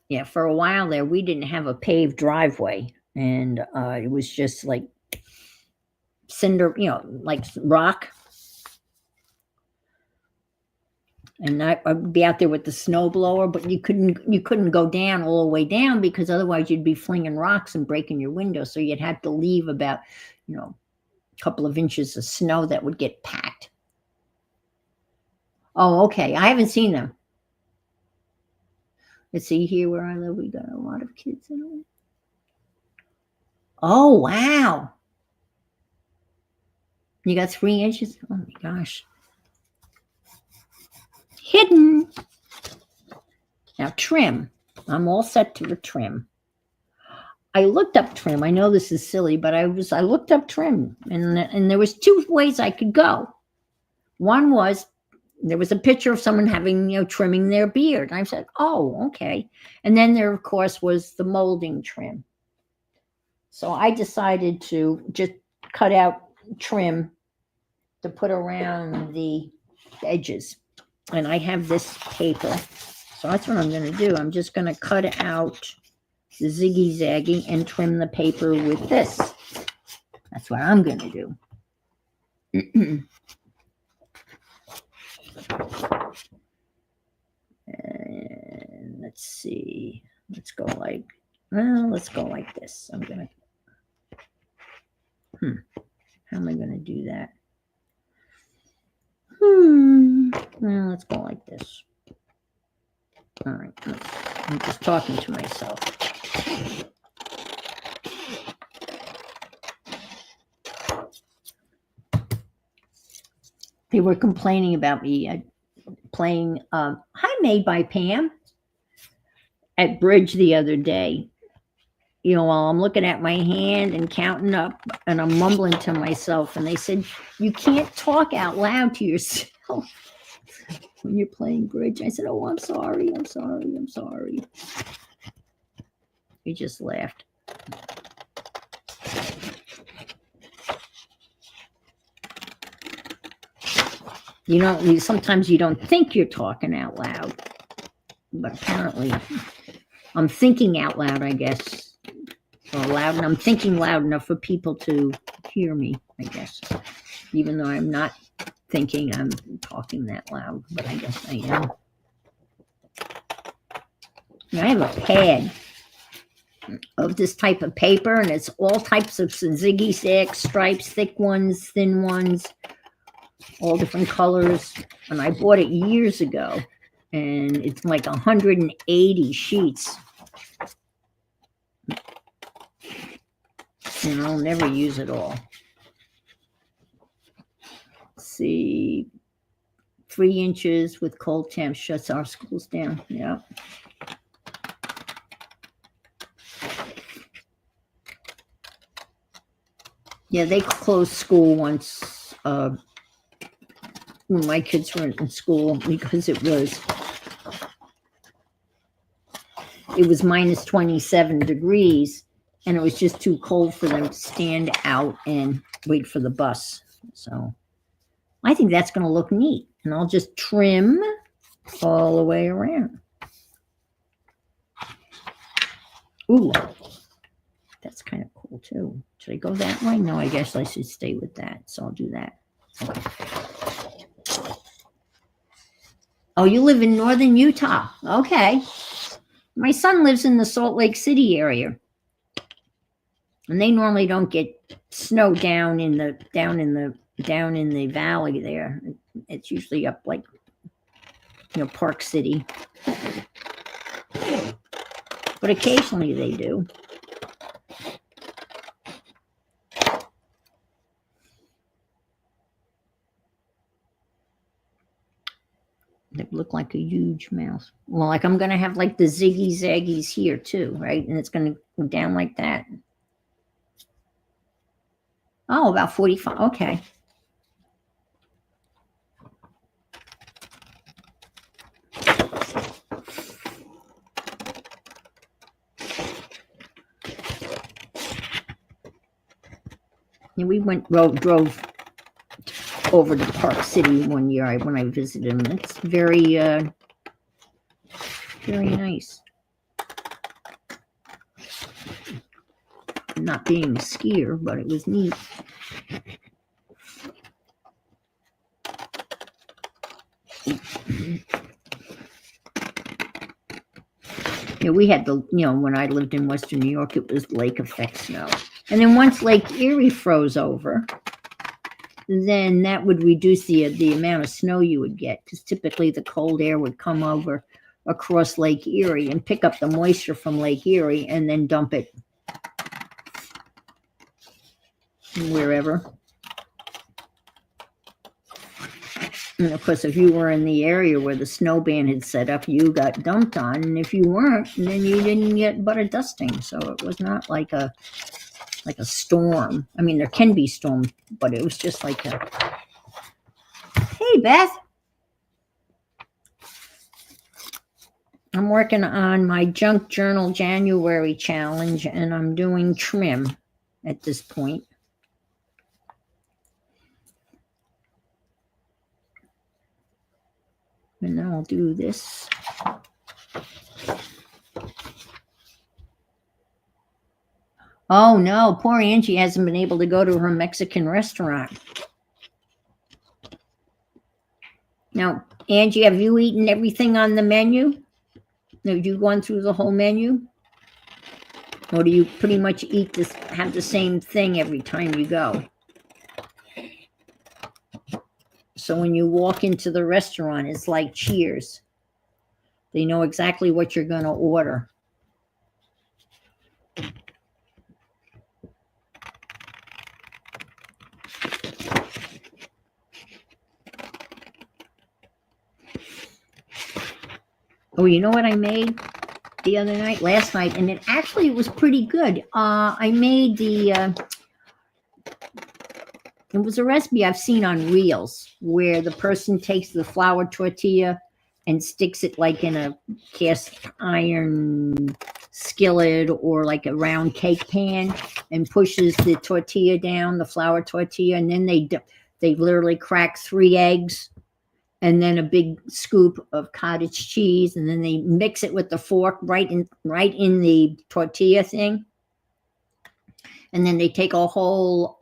Yeah, for a while there, we didn't have a paved driveway, and it was just like cinder, like rock. And I'd be out there with the snow blower, but you couldn't go down all the way down because otherwise you'd be flinging rocks and breaking your window. So you'd have to leave about, a couple of inches of snow that would get packed. Oh, okay. I haven't seen them. Let's see here where I live. We got a lot of kids in it. Oh, wow. You got 3 inches? Oh my gosh. Hidden. Now trim. I'm all set to the trim. I looked up trim. I know this is silly, but I looked up trim, and there was 2 ways I could go. One was there was a picture of someone having, trimming their beard. And I said, oh, okay. And then there, of course, was the molding trim. So I decided to just cut out trim to put around the edges. And I have this paper. So that's what I'm going to do. I'm just going to cut out the ziggy-zaggy and trim the paper with this. That's what I'm going to do. And let's see. Let's go like this. I'm going to. How am I going to do that? Well, let's go like this. All right. I'm just talking to myself. They were complaining about me playing Hi Made by Pam at bridge the other day. While I'm looking at my hand and counting up, and I'm mumbling to myself, and they said, you can't talk out loud to yourself when you're playing bridge. I said, oh, I'm sorry. He just laughed. Sometimes you don't think you're talking out loud, but apparently I'm thinking out loud, I guess. Or loud, and I'm thinking loud enough for people to hear me, I guess. Even though I'm not thinking I'm talking that loud, but I guess I am. I have a pad of this type of paper, and it's all types of ziggy-zag stripes, thick ones, thin ones, all different colors. And I bought it years ago, and it's like 180 sheets. And I'll never use it all. Let's see, 3 inches with cold temps shuts our schools down. Yeah. Yeah, they closed school once when my kids were in school because it was minus 27 degrees. And it was just too cold for them to stand out and wait for the bus. So I think that's going to look neat. And I'll just trim all the way around. Ooh, that's kind of cool too. Should I go that way? No, I guess I should stay with that. So I'll do that. Okay. Oh, you live in northern Utah. Okay. My son lives in the Salt Lake City area. And they normally don't get snow down in the valley there. It's usually up like Park City. But occasionally they do. They look like a huge mouse. Well, like I'm going to have like the ziggy-zaggies here too, right? And it's going to go down like that. Oh, about 45. Okay. And we drove over to Park City one year when I visited them. It's very, very nice. Not being a skier, but it was neat. Yeah, we had when I lived in Western New York, it was lake effect snow. And then once Lake Erie froze over, then that would reduce the amount of snow you would get, because typically the cold air would come over across Lake Erie and pick up the moisture from Lake Erie and then dump it wherever. And of course, if you were in the area where the snow band had set up, you got dumped on. And if you weren't, then you didn't get but a dusting. So it was not like a storm. I mean, there can be storms, but it was just like a, hey, Beth. I'm working on my Junk Journal January challenge, and I'm doing trim at this point. And then I'll do this. Oh no, poor Angie hasn't been able to go to her Mexican restaurant. Now, Angie, have you eaten everything on the menu? Have you gone through the whole menu? Or do you pretty much have the same thing every time you go? So when you walk into the restaurant, it's like Cheers. They know exactly what you're going to order. Oh, you know what I made the other night, last night, and it actually was pretty good. I made it was a recipe I've seen on Reels, where the person takes the flour tortilla and sticks it like in a cast iron skillet or like a round cake pan and pushes the tortilla down, the flour tortilla, and then they literally crack 3 eggs and then a big scoop of cottage cheese, and then they mix it with the fork right in the tortilla thing. And then they take a whole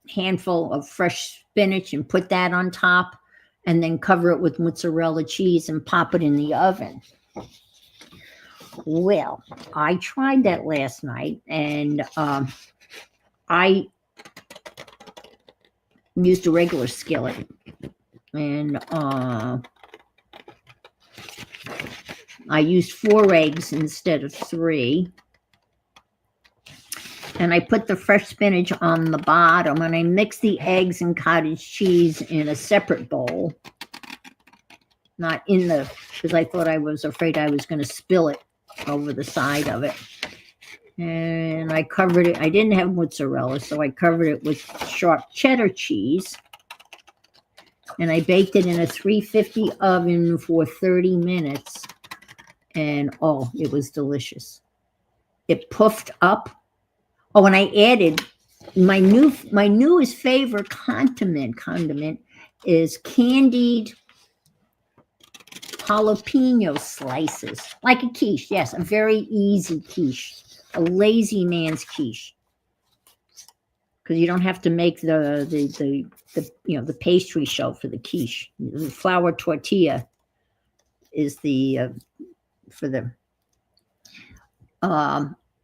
handful of fresh spinach and put that on top, and then cover it with mozzarella cheese and pop it in the oven. Well, I tried that last night, and I used a regular skillet, and I used 4 eggs instead of 3. And I put the fresh spinach on the bottom, and I mixed the eggs and cottage cheese in a separate bowl. Not in because I was afraid I was going to spill it over the side of it. And I covered it. I didn't have mozzarella, so I covered it with sharp cheddar cheese. And I baked it in a 350 oven for 30 minutes. And oh, it was delicious. It puffed up. Oh, and I added my newest favorite condiment is candied jalapeno slices, like a quiche. Yes, a very easy quiche, a lazy man's quiche, because you don't have to make the pastry show for the quiche. The flour tortilla is for the.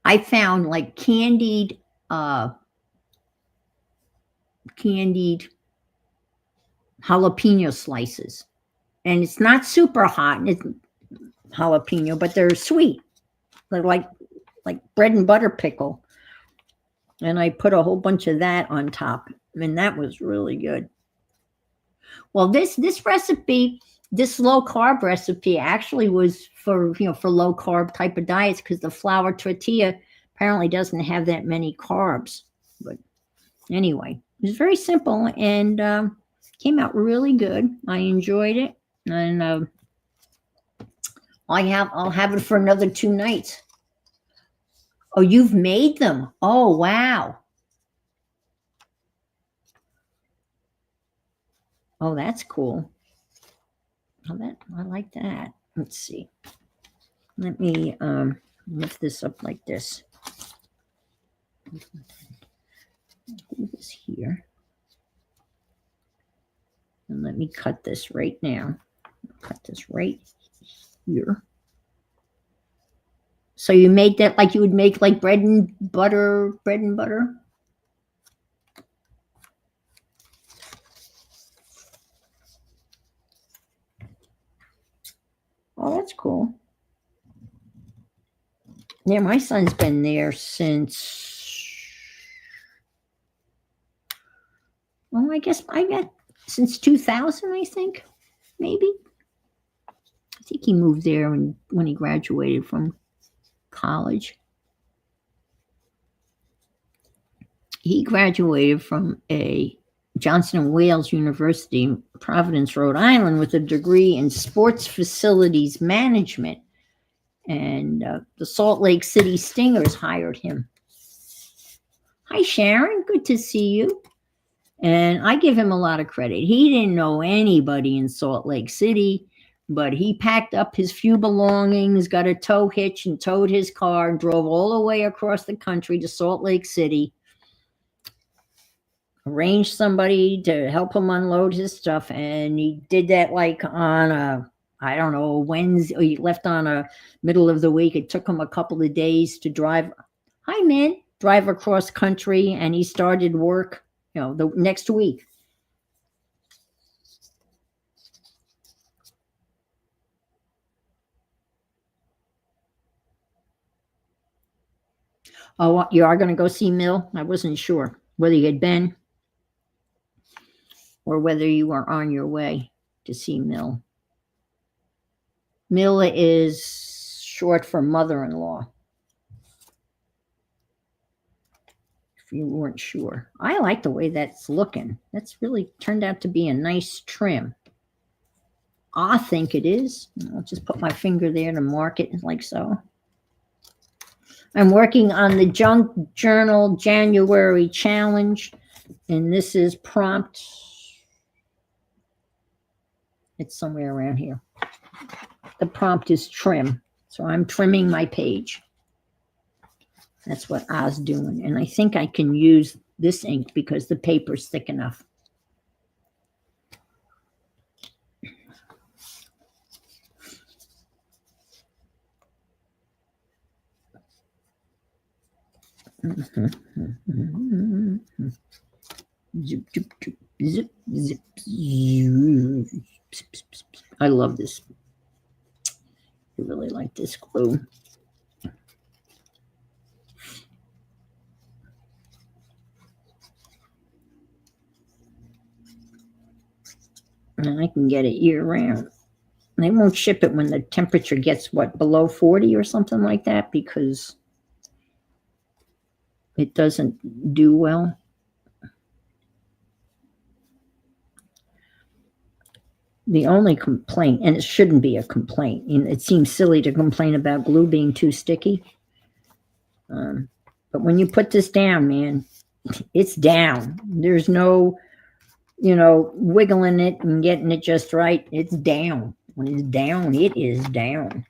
I found like candied jalapeno slices, and it's not super hot. It's jalapeno, but they're sweet. They're like bread and butter pickle, and I put a whole bunch of that on top, and that was really good. Well, this recipe, this low carb recipe, actually was for low carb type of diets, because the flour tortilla apparently doesn't have that many carbs. But anyway, it was very simple and came out really good. I enjoyed it, and I'll have it for another 2 nights. Oh, you've made them? Oh, wow. Oh, that's cool. Oh, I like that. Let's see. Let me lift this up like this. Do this here. And let me cut this right now. Cut this right here. So you make that like you would make like bread and butter. Oh, that's cool. Yeah, my son's been there I guess since 2000, I think, maybe. I think he moved there when he graduated from college. He graduated from a Johnson & Wales University, Providence, Rhode Island, with a degree in sports facilities management. And the Salt Lake City Stingers hired him. Hi, Sharon. Good to see you. And I give him a lot of credit. He didn't know anybody in Salt Lake City, but he packed up his few belongings, got a tow hitch, and towed his car and drove all the way across the country to Salt Lake City. Arranged somebody to help him unload his stuff, and he did that like on a Wednesday. He left on a middle of the week. It took him a couple of days to drive. Hi, man. Drive across country, and he started work, the next week. Oh, you are going to go see Mill? I wasn't sure whether you had been or whether you were on your way to see Mill. Mill is short for mother-in-law. If you weren't sure. I like the way that's looking. That's really turned out to be a nice trim. I think it is. I'll just put my finger there to mark it like so. I'm working on the Junk Journal January Challenge, and this is prompt. It's somewhere around here. The prompt is trim, so I'm trimming my page. That's what I was doing, and I think I can use this ink because the paper's thick enough. Zip, zip, zip, zip, zip. I love this. I really like this glue. And I can get it year round. They won't ship it when the temperature gets below 40 or something like that, because it doesn't do well. The only complaint, and it shouldn't be a complaint, it seems silly to complain about glue being too sticky. But when you put this down, man, it's down. There's no, wiggling it and getting it just right. It's down. When it's down, it is down.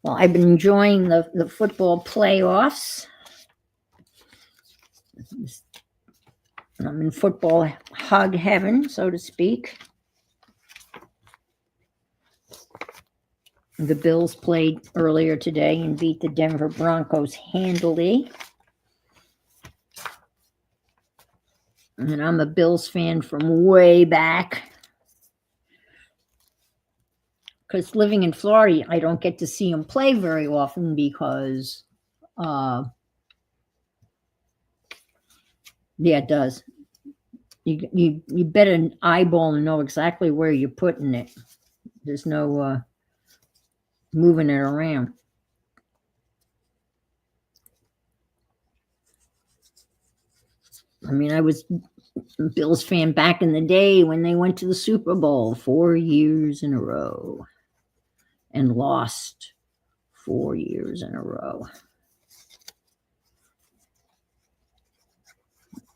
Well, I've been enjoying the football playoffs. I'm in football hug heaven, so to speak. The Bills played earlier today and beat the Denver Broncos handily. And I'm a Bills fan from way back. Because living in Florida, I don't get to see them play very often because, yeah, it does. You better eyeball and know exactly where you're putting it. There's no moving it around. I mean, I was a Bills fan back in the day when they went to the Super Bowl 4 years in a row and lost 4 years in a row.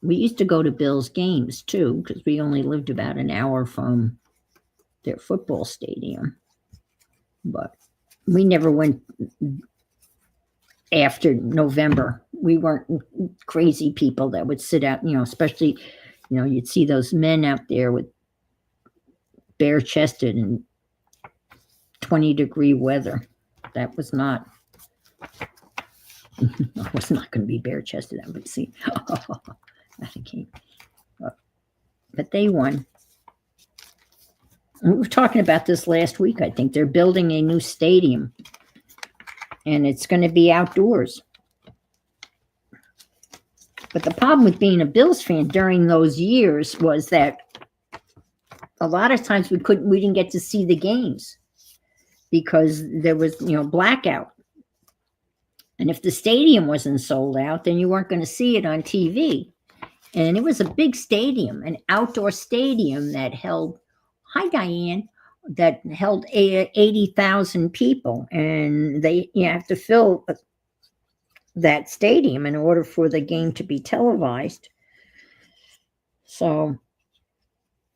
We used to go to Bills games too, because we only lived about an hour from their football stadium. But we never went after November. We weren't crazy people that would sit out, especially you'd see those men out there with bare chested and 20-degree weather. That was not, I was not going to be bare chested. I would see. But they won. We were talking about this last week. I think they're building a new stadium, and it's going to be outdoors. But the problem with being a Bills fan during those years was that a lot of times we didn't get to see the games because there was, blackout. And if the stadium wasn't sold out, then you weren't going to see it on TV. And it was a big stadium, an outdoor stadium that held, hi Diane, that held 80,000 people. And you have to fill that stadium in order for the game to be televised. So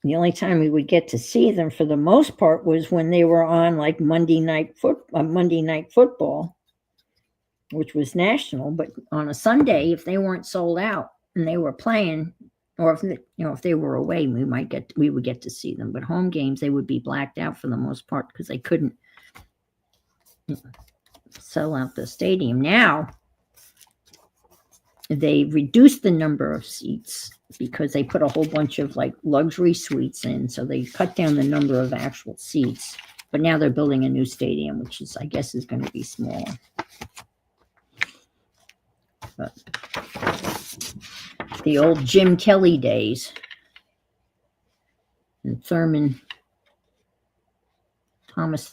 the only time we would get to see them for the most part was when they were on like Monday Night Football, which was national. But on a Sunday, if they weren't sold out and they were playing, or if they were away, we would get to see them. But home games, they would be blacked out for the most part because they couldn't sell out the stadium. Now they reduced the number of seats because they put a whole bunch of like luxury suites in. So they cut down the number of actual seats. But now they're building a new stadium, which I guess is going to be smaller. But the old Jim Kelly days and Thurman Thomas.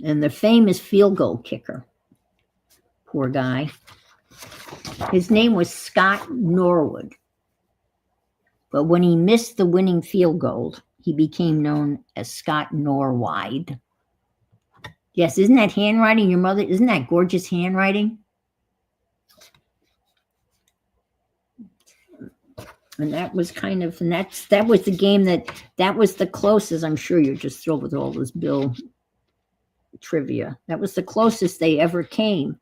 And the famous field goal kicker. Poor guy. His name was Scott Norwood. But when he missed the winning field goal, he became known as Scott Norwide. Yes, isn't that handwriting, your mother? Isn't that gorgeous handwriting? And that was that was the game that was the closest. I'm sure you're just thrilled with all this Bill trivia. That was the closest they ever came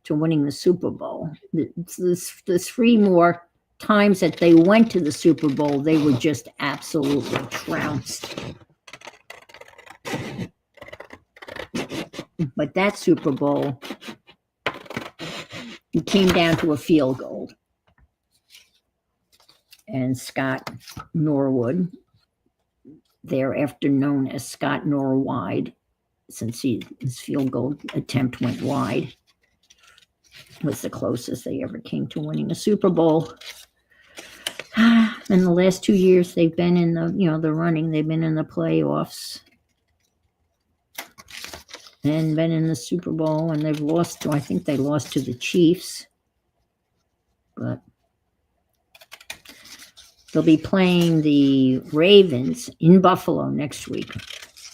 to winning the Super Bowl. The three more times that they went to the Super Bowl, they were just absolutely trounced. But that Super Bowl, it came down to a field goal. And Scott Norwood, thereafter known as Scott Norwide, since his field goal attempt went wide, was the closest they ever came to winning a Super Bowl. In the last 2 years, they've been in the running. They've been in the playoffs and been in the Super Bowl, and they've lost to, I think they lost to the Chiefs. But they'll be playing the Ravens in Buffalo next week.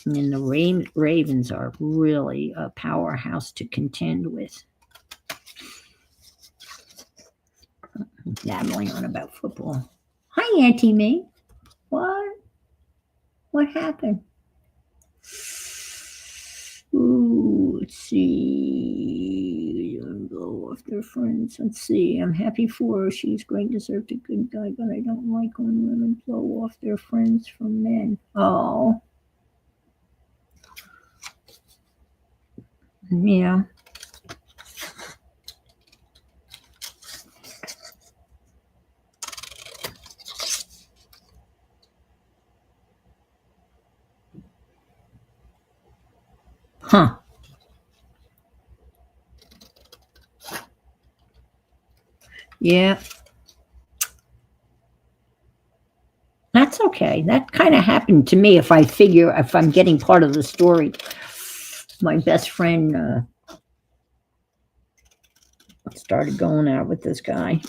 And the Ravens are really a powerhouse to contend with. Dabbling on about football. Hi, Auntie May. What? What happened? Ooh, let's see. Go off their friends. Let's see. I'm happy for her. She's great, deserved a good guy, but I don't like when women blow off their friends from men. Oh. Yeah. Huh. Yeah. That's okay. That kind of happened to me if I'm getting part of the story. My best friend started going out with this guy,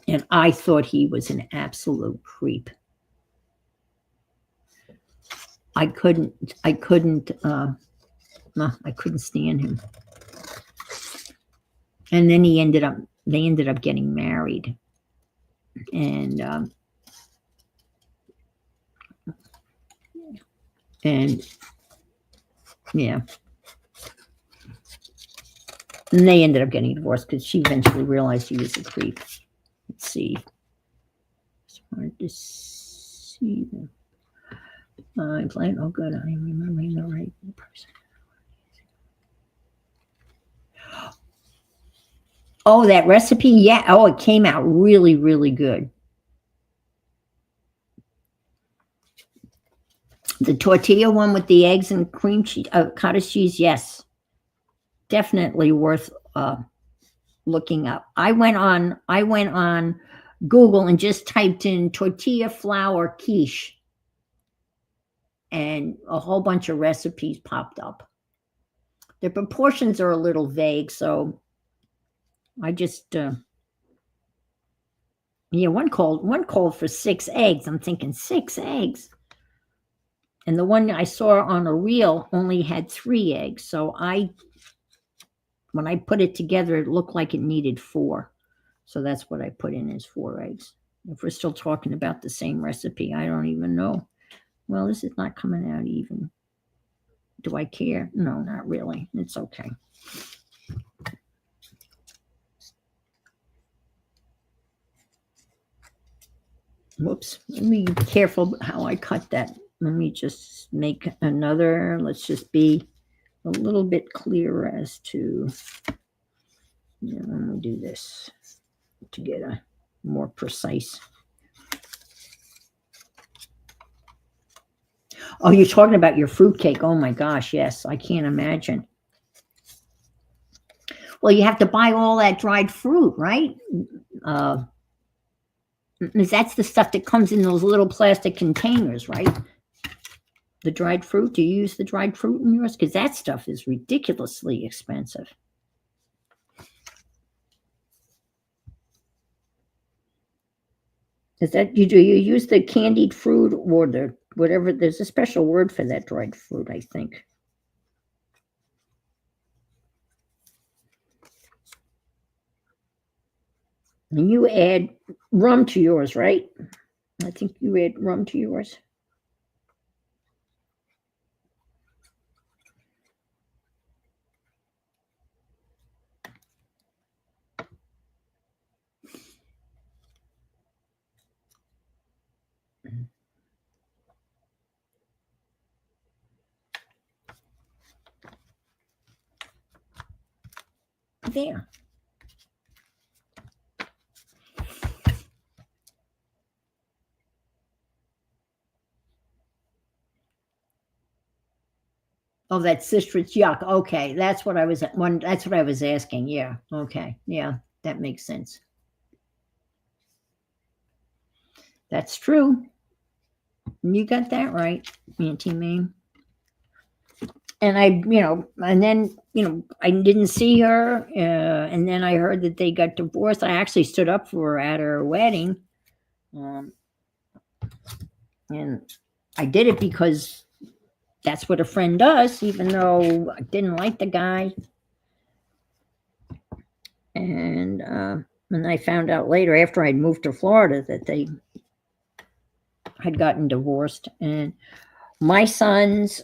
and I thought he was an absolute creep. I couldn't stand him. And then they ended up getting married. And yeah. And they ended up getting divorced because she eventually realized he was a creep. Let's see. It's hard to see them. I'm playing. Oh, good. I'm remembering the right person. Oh, that recipe? Yeah. Oh, it came out really, really good. The tortilla one with the eggs and cream cheese, cottage cheese, yes. Definitely worth looking up. I went on Google and just typed in tortilla flour quiche, and a whole bunch of recipes popped up. The proportions are a little vague, so I just yeah, one called for 6 eggs. I'm thinking 6 eggs. And the one I saw on a reel only had 3 eggs. So when I put it together, it looked like it needed 4. So that's what I put in as 4 eggs. If we're still talking about the same recipe, I don't even know. Well, this is not coming out even. Do I care? No, not really. It's okay. Whoops. Let me be careful how I cut that. Let me just make another. Let's just be a little bit clearer as to, let me do this to get a more precise. Oh, you're talking about your fruitcake. Oh my gosh, yes, I can't imagine. Well, you have to buy all that dried fruit, right? That's the stuff that comes in those little plastic containers, right? The dried fruit. Do you use the dried fruit in yours? Because that stuff is ridiculously expensive. Is that do you use the candied fruit or the whatever? There's a special word for that dried fruit, I think. And you add rum to yours, right? I think you add rum to yours. There. Oh, that citrus yuck. Okay, that's what I was That's what I was asking. Yeah. Okay. Yeah, that makes sense. That's true. You got that right, Auntie Mame. And and then, I didn't see her. And then I heard that they got divorced. I actually stood up for her at her wedding. Um, and I did it because that's what a friend does, even though I didn't like the guy. And I found out later, after I'd moved to Florida, that they had gotten divorced. And my sons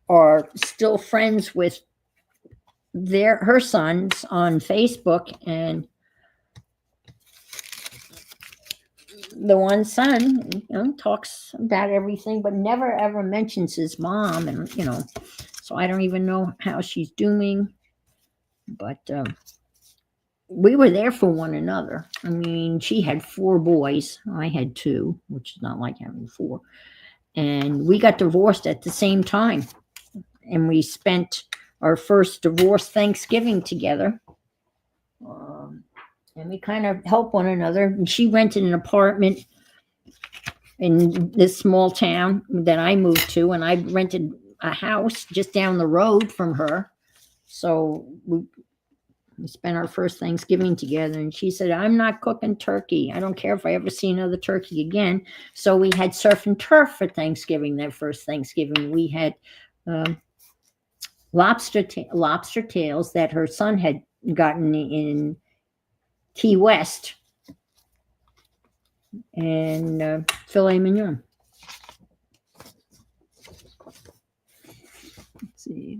are still friends with her sons on Facebook, and the one son, talks about everything, but never ever mentions his mom, and so I don't even know how she's doing. But we were there for one another. I mean, she had 4 boys, I had 2, which is not like having 4, and we got divorced at the same time, and we spent our first divorce Thanksgiving together. And we kind of help one another. And she rented an apartment in this small town that I moved to, and I rented a house just down the road from her. So we spent our first Thanksgiving together, and she said, "I'm not cooking turkey. I don't care if I ever see another turkey again." So we had surf and turf for Thanksgiving. That first Thanksgiving, we had lobster tails that her son had gotten in Key West, and filet mignon. Let's see.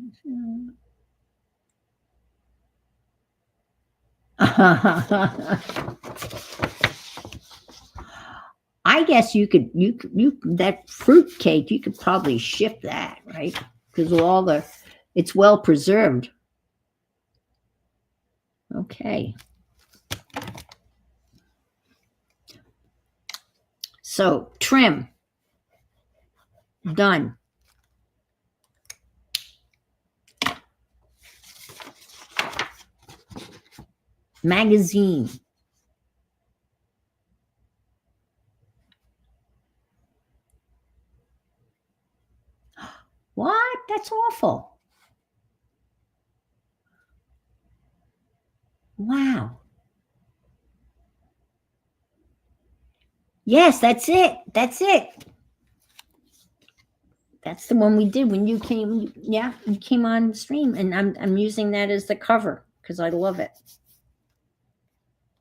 I guess you could that fruit cake, you could probably ship that, right? Because it's well preserved. Okay. So trim. Done. Magazine. What? That's awful. Wow. Yes, that's it. That's it. That's the one we did when you came. Yeah, you came on stream, and I'm using that as the cover because I love it.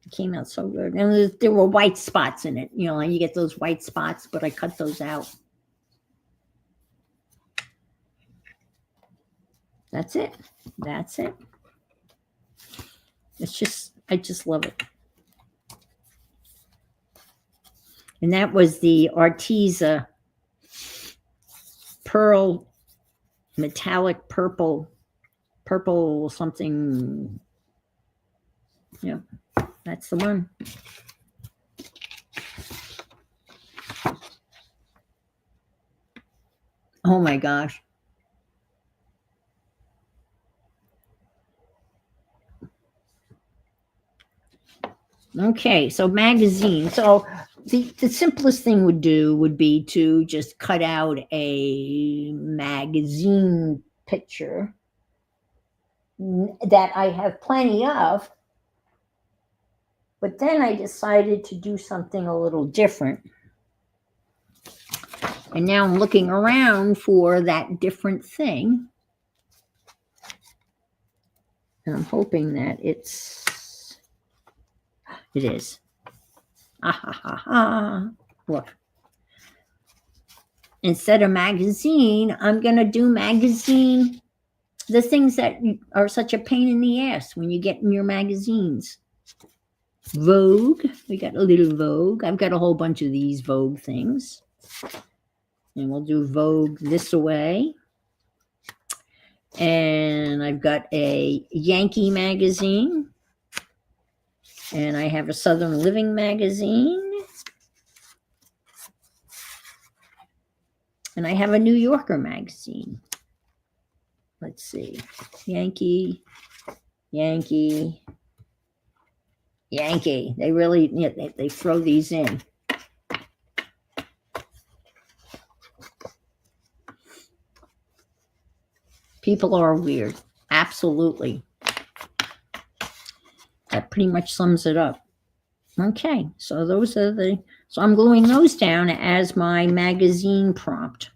It came out so good, and there were white spots in it. You know, you get those white spots, but I cut those out. That's it. That's it. I just love it. And that was the Arteza pearl, metallic purple something. Yeah, that's the one. Oh my gosh. Okay, so magazine. So the simplest thing would be to just cut out a magazine picture that I have plenty of. But then I decided to do something a little different. And now I'm looking around for that different thing. And I'm hoping that it is. Ah, ha, ha, ha. Look. Instead of magazine, I'm going to do magazine, the things that are such a pain in the ass when you get in your magazines. Vogue. We got a little Vogue. I've got a whole bunch of these Vogue things. And we'll do Vogue this away. And I've got a Yankee magazine. And I have a Southern Living magazine. And I have a New Yorker magazine. Let's see. Yankee. They really, they throw these in. People are weird. Absolutely. That pretty much sums it up. Okay, so so I'm gluing those down as my magazine prompt.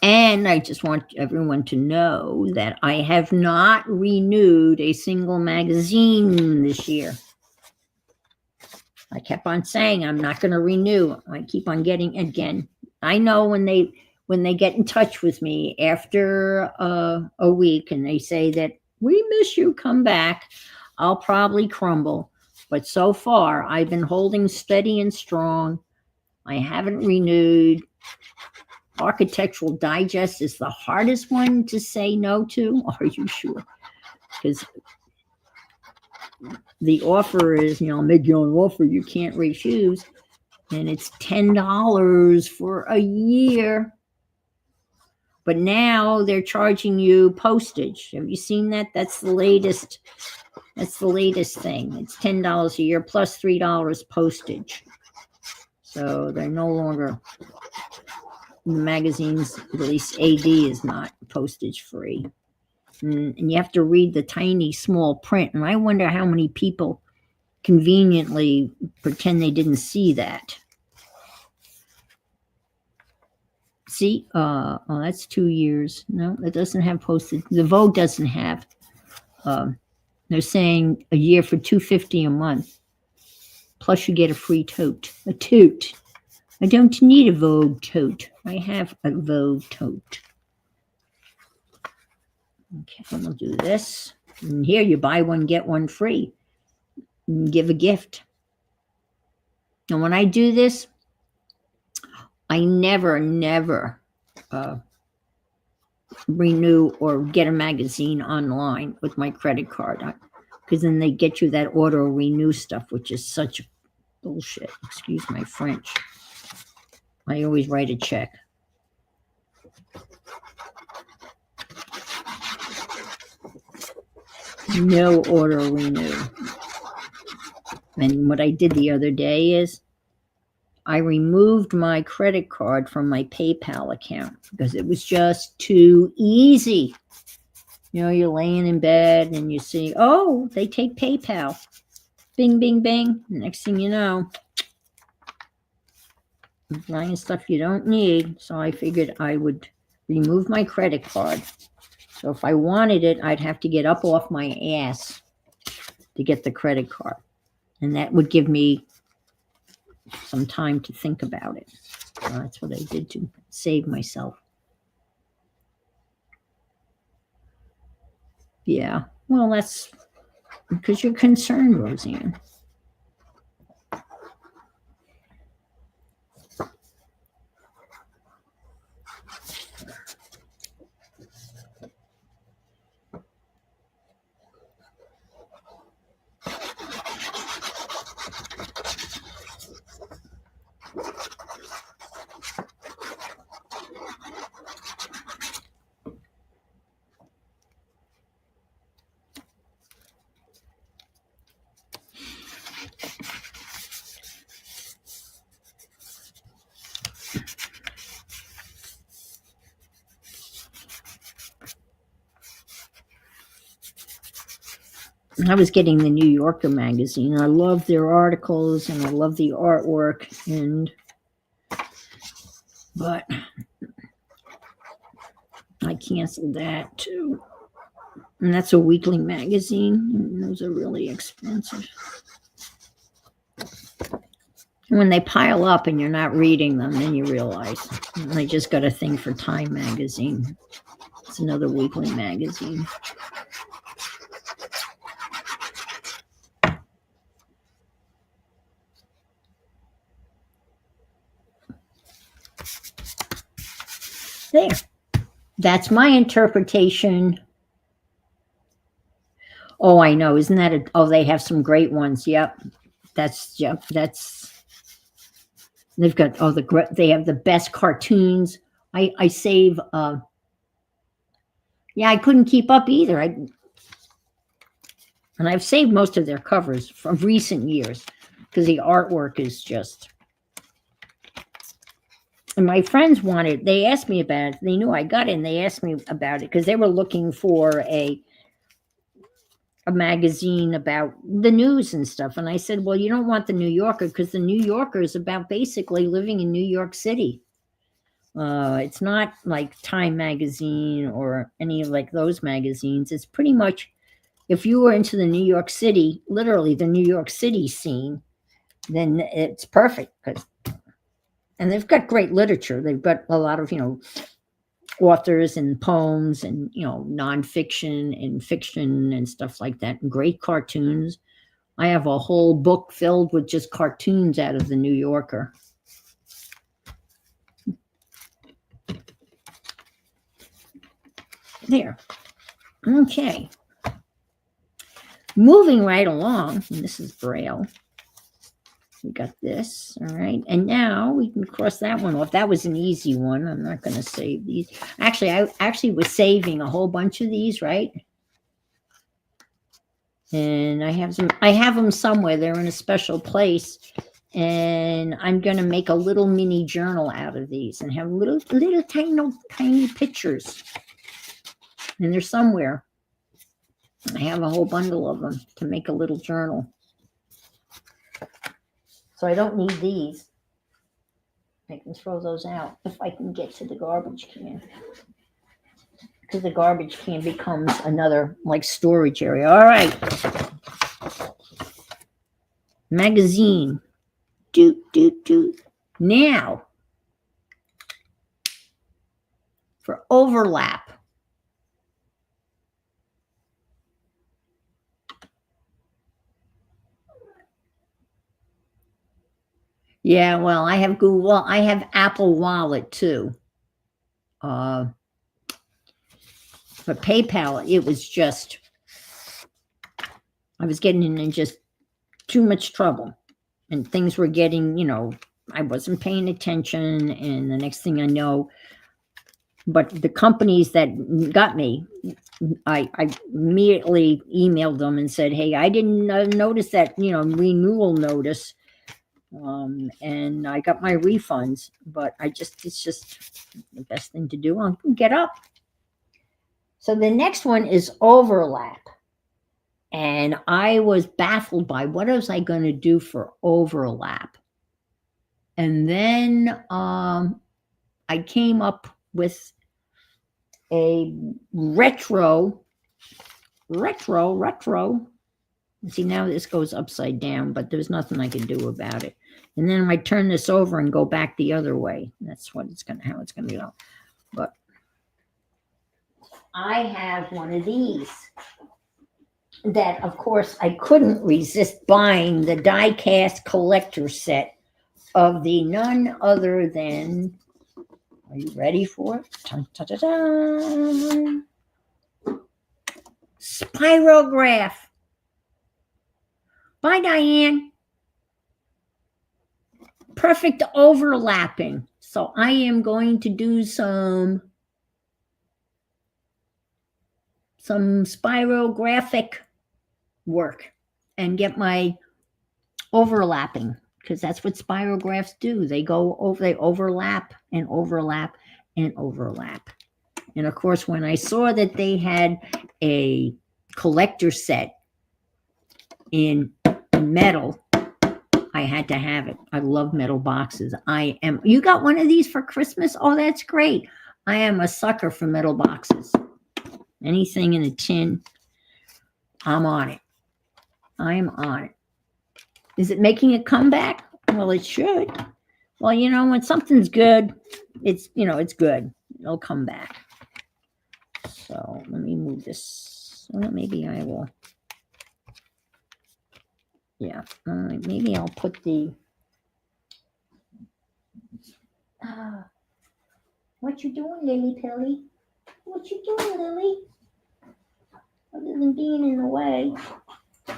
And I just want everyone to know that I have not renewed a single magazine this year. I kept on saying I'm not going to renew. I keep on getting, again, I know when they get in touch with me after a week and they say that we miss you, come back, I'll probably crumble. But so far, I've been holding steady and strong. I haven't renewed. Architectural Digest is the hardest one to say no to. Are you sure? Because the offer is, I'll make you an offer you can't refuse. And it's $10 for a year. But now they're charging you postage. Have you seen that? That's the latest thing. It's $10 a year plus $3 postage. So they're no longer, the magazines, at least AD is not postage free. And you have to read the tiny small print. And I wonder how many people conveniently pretend they didn't see that. See, that's 2 years. No, that doesn't have postage. The Vogue doesn't have. They're saying a year for $250 a month. Plus you get a free tote. A tote. I don't need a Vogue tote. I have a Vogue tote. Okay, we'll do this. And here you buy one, get one free. Give a gift. And when I do this, I never renew or get a magazine online with my credit card, because then they get you that auto renew stuff, which is such bullshit. Excuse my French. I always write a check. No auto renew. And what I did the other day is I removed my credit card from my PayPal account because it was just too easy. You know, you're laying in bed and you see, oh, they take PayPal. Bing, bing, bing. Next thing you know, buying stuff you don't need. So I figured I would remove my credit card. So if I wanted it, I'd have to get up off my ass to get the credit card. And that would give me some time to think about it. So that's what I did to save myself. Yeah, well, that's because you're concerned, Roseanne. I was getting the New Yorker magazine. I love their articles and I love the artwork, but I canceled that too. And that's a weekly magazine. And those are really expensive. When they pile up and you're not reading them, then you realize. I just got a thing for Time magazine. It's another weekly magazine. There. That's my interpretation. Oh, I know. Isn't that oh, they have some great ones. Yep. That's they've got they have the best cartoons. I save yeah, I couldn't keep up either. And I've saved most of their covers from recent years because the artwork is just. And my friends they asked me about it. They knew I got it and they asked me about it because they were looking for a magazine about the news and stuff. And I said, well, you don't want the New Yorker because the New Yorker is about basically living in New York City. It's not like Time magazine or any like those magazines. It's pretty much, if you were into the New York City, literally the New York City scene, then it's perfect. And they've got great literature. They've got a lot of, authors and poems and, nonfiction and fiction and stuff like that. And great cartoons. I have a whole book filled with just cartoons out of the New Yorker. There. Okay. Moving right along, and this is Braille. We got this, all right. And now we can cross that one off. That was an easy one. I'm not going to save these. Actually, I actually was saving a whole bunch of these, right? And I have them somewhere. They're in a special place. And I'm going to make a little mini journal out of these and have little tiny pictures. And they're somewhere. I have a whole bundle of them to make a little journal. So I don't need these. I can throw those out if I can get to the garbage can. Because the garbage can becomes another like storage area. All right. Magazine. Now, for overlap. Yeah, well, I have Google. Well, I have Apple Wallet too. But PayPal, it was just, I was getting in just too much trouble, and things were getting, I wasn't paying attention, and the next thing I know, but the companies that got me, I immediately emailed them and said, hey, I didn't notice that, renewal notice. And I got my refunds, but it's just the best thing to do. I'll get up. So the next one is overlap. And I was baffled by what was I going to do for overlap. And then I came up with a retro. See, now this goes upside down, but there's nothing I can do about it. And then I turn this over and go back the other way. That's how it's going to go. But I have one of these that, of course, I couldn't resist buying, the die-cast collector set of the none other than, are you ready for it? Dun, dun, dun, dun. Spirograph by Diane. Perfect overlapping. So I am going to do some spirographic work and get my overlapping, because that's what spirographs do. They overlap and overlap and overlap. And of course, when I saw that they had a collector set in metal, I had to have it. I love metal boxes. You got one of these for Christmas? Oh, that's great. I am a sucker for metal boxes. Anything in a tin, I'm on it. I'm on it. Is it making a comeback? Well, it should. Well, when something's good, it's good. It'll come back. So let me move this. Well, maybe I will. Yeah, maybe I'll put the. What you doing, Lily Pilly? What you doing, Lily? Other than being in the way.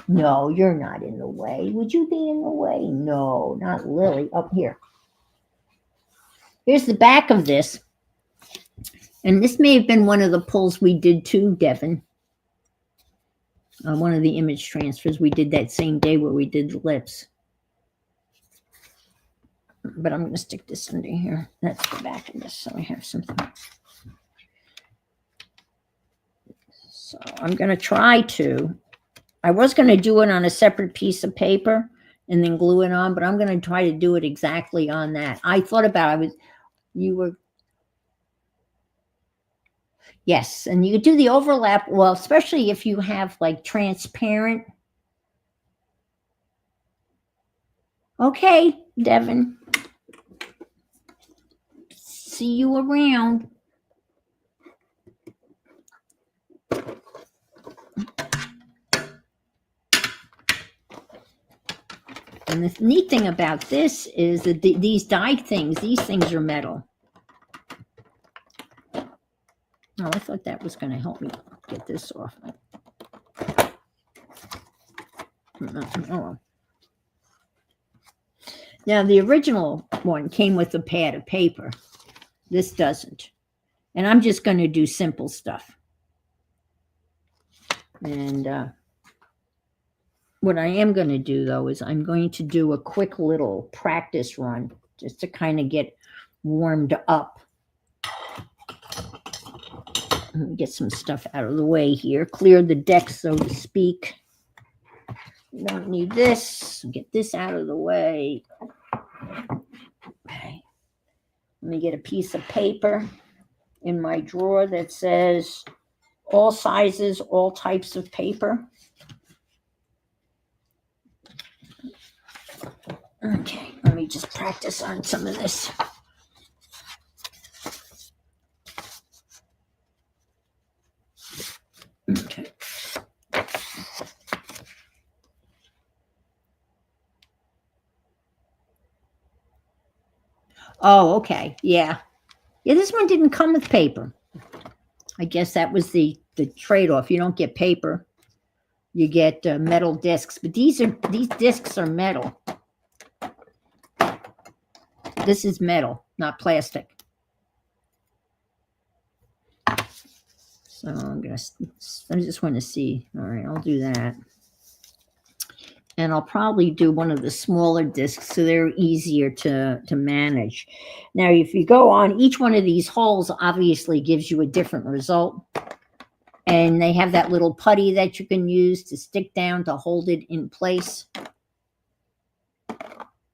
No, you're not in the way. Would you be in the way? No, not Lily. Up here. Here's the back of this. And this may have been one of the pulls we did too, Devin. One of the image transfers we did that same day where we did the lips. But I'm going to stick this under here. That's the back of this, so I have something. So I'm going to try to. I was going to do it on a separate piece of paper and then glue it on, but I'm going to try to do it exactly on that. I thought about yes, and you could do the overlap, well, especially if you have like transparent. Okay, Devin. See you around. And the neat thing about this is that these these things are metal. Oh, I thought that was going to help me get this off. Oh. Now, the original one came with a pad of paper. This doesn't. And I'm just going to do simple stuff. And what I am going to do, though, is I'm going to do a quick little practice run just to kind of get warmed up. Get some stuff out of the way here. Clear the deck, so to speak. We don't need this. Get this out of the way. Okay. Let me get a piece of paper in my drawer that says all sizes, all types of paper. Okay, let me just practice on some of this. Okay. Oh, okay. Yeah. Yeah, this one didn't come with paper. I guess that was the trade-off. You don't get paper. You get metal discs, but these discs are metal. This is metal, not plastic. So I just want to see. All right, I'll do that. And I'll probably do one of the smaller discs so they're easier to manage. Now, if you go on, each one of these holes obviously gives you a different result. And they have that little putty that you can use to stick down to hold it in place.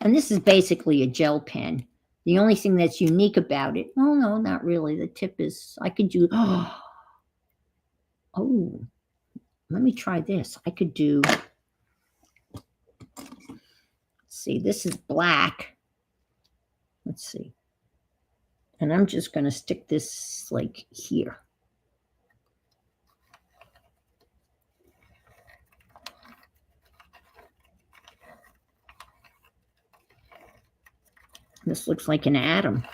And this is basically a gel pen. The only thing that's unique about it, oh no, not really. The tip is, I could do, oh, let me try this. I could do, see, this is black. Let's see. And I'm just going to stick this like here. This looks like an atom.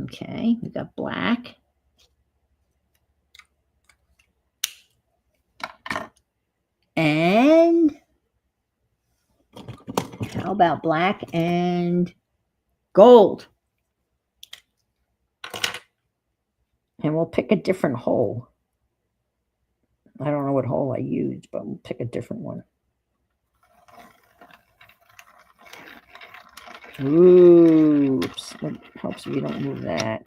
Okay, we got black. And how about black and gold? And we'll pick a different hole. I don't know what hole I used, but we'll pick a different one. Oops, it helps if you don't move that.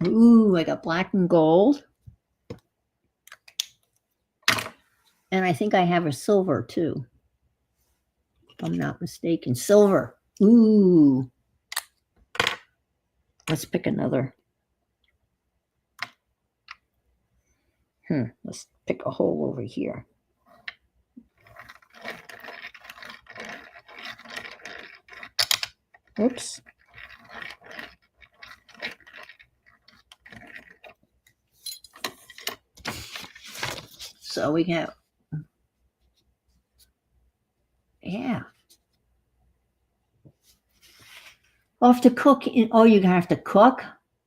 Ooh, I got black and gold. And I think I have a silver too. If I'm not mistaken. Silver. Ooh. Let's pick another. Let's pick a hole over here. Oops. So we have, yeah. I'll have to cook. Oh, you're going to have to cook?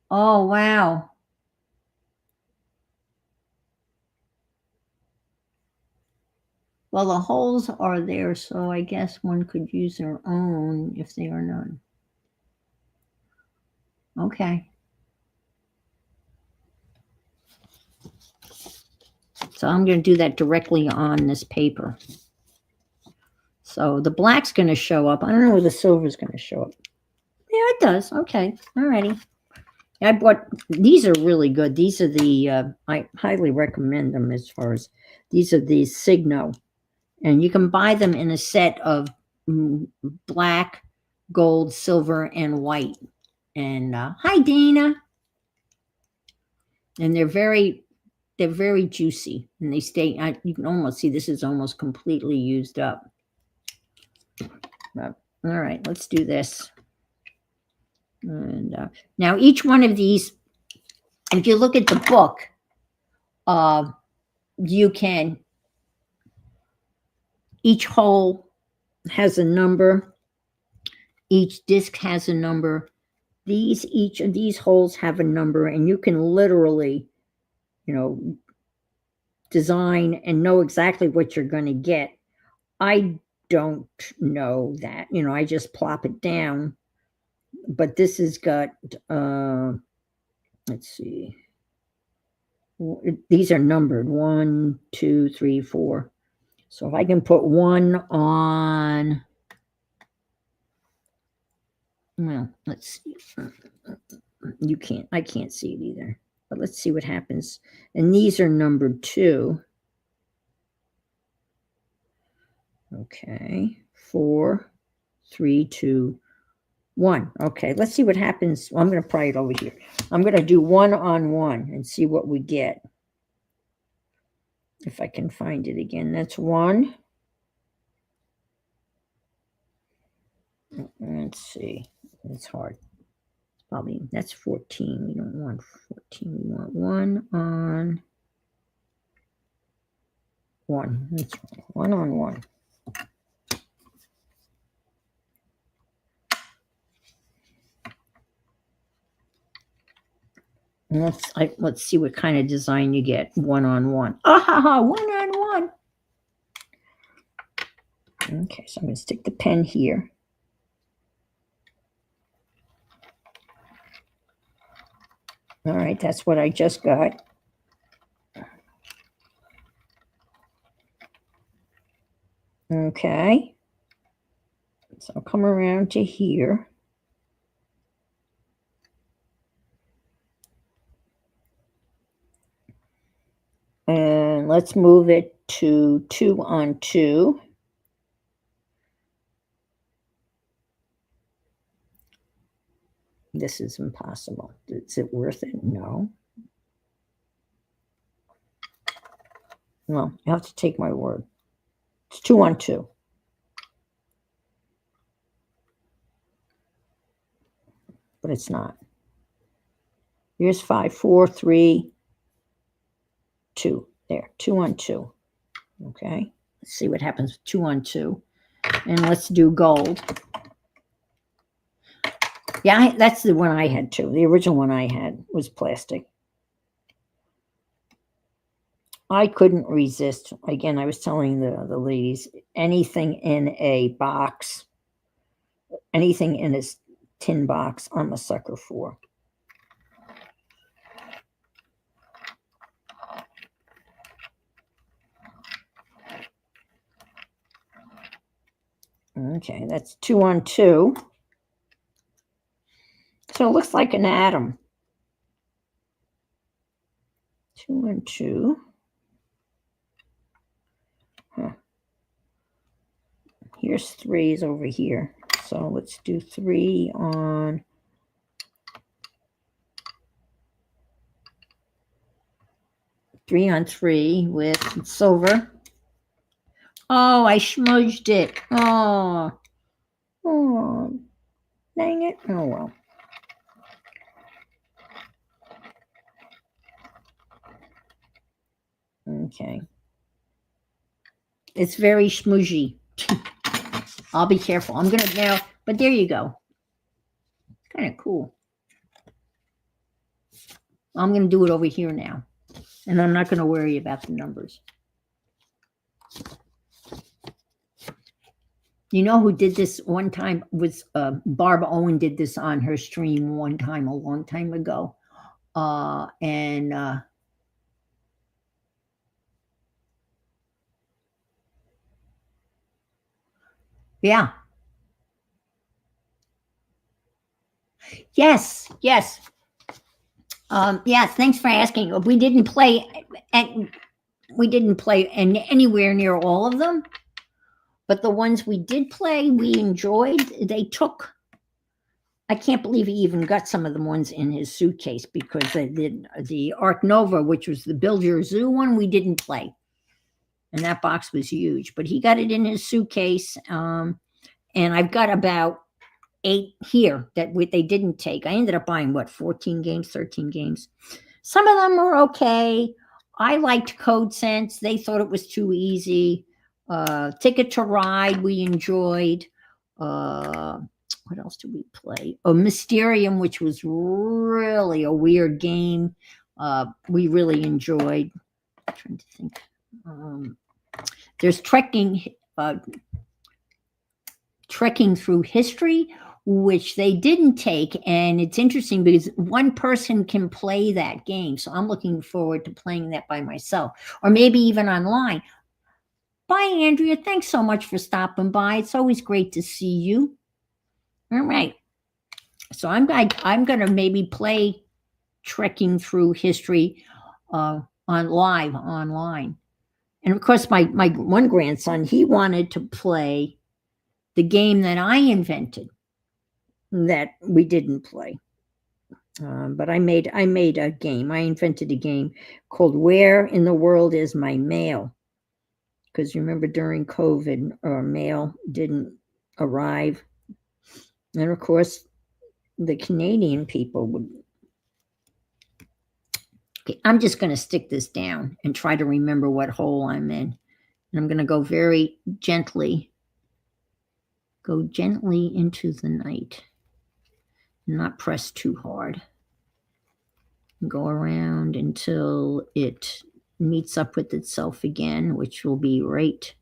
Oh, wow. Well, the holes are there, so I guess one could use their own if they are none. Okay. So I'm going to do that directly on this paper. So the black's going to show up. I don't know where the silver's going to show up. Yeah, it does. Okay. Alrighty. I bought, these are really good. These are the, I highly recommend them as far as, these are the Signo. And you can buy them in a set of black, gold, silver, and white. And hi, Dana. And they're very juicy, and they stay. You can almost see this is almost completely used up. But, all right, let's do this. And now each one of these, if you look at the book, you can. Each hole has a number. Each disc has a number. Each of these holes have a number, and you can literally, design and know exactly what you're going to get. I don't know that, I just plop it down. But this has got, let's see. These are numbered 1, 2, 3, 4. So if I can put 1 on, well, let's see. I can't see it either. But let's see what happens. And these are numbered 2. Okay. 4, 3, 2, 1. Okay, let's see what happens. Well, I'm going to pry it over here. I'm going to do 1 on 1 and see what we get. If I can find it again. That's 1. Let's see. It's hard. Probably that's 14. We don't want 14. We want 1 on. one. That's one on one. And let's see what kind of design you get. One on one. Ah, one on one. Okay, so I'm going to stick the pen here. All right, that's what I just got. Okay. So I'll come around to here. And let's move it to 2 on 2. This is impossible. Is it worth it? No. Well, you have to take my word. It's 2 on 2. But it's not. Here's 5, 4, 3, 2. There, 2 on 2. Okay. Let's see what happens with 2 on 2. And let's do gold. Yeah, that's the one I had too. The original one I had was plastic. I couldn't resist. Again, I was telling the ladies, anything in a box, anything in a tin box, I'm a sucker for. Okay, that's 2 on 2. So it looks like an atom. 2 on 2. Huh. Here's 3s over here. So let's do 3 on 3 on 3 with silver. Oh, I smudged it. Oh, dang it. Oh, well. Okay. It's very smudgy. I'll be careful. I'm going to now, but there you go. Kind of cool. I'm going to do it over here now. And I'm not going to worry about the numbers. You know who did this one time was Barb Owen did this on her stream one time a long time ago. Yeah. Yes. Yeah, thanks for asking. We didn't play anywhere near all of them. But the ones we did play, we enjoyed. They took, I can't believe he even got some of the ones in his suitcase because they did the Ark Nova, which was the Build Your Zoo one, we didn't play. And that box was huge, but he got it in his suitcase. And I've got about 8 here that they didn't take. I ended up buying 14 games, 13 games. Some of them were okay. I liked Code Sense. They thought it was too easy. Ticket to Ride, we enjoyed. What else did we play? Oh, Mysterium, which was really a weird game. We really enjoyed. I'm trying to think. There's Trekking Through History, which they didn't take. And it's interesting because one person can play that game. So I'm looking forward to playing that by myself or maybe even online. Bye, Andrea. Thanks so much for stopping by. It's always great to see you. All right. So I'm going to maybe play Trekking Through History online. And of course, my one grandson, he wanted to play the game that I invented that we didn't play. But I made a game. I invented a game called Where in the World is My Mail? Because you remember during COVID, mail didn't arrive. And of course, the Canadian people would. Okay, I'm just going to stick this down and try to remember what hole I'm in. And I'm going to go very gently. Go gently into the night. Not press too hard. Go around until it meets up with itself again, which will be right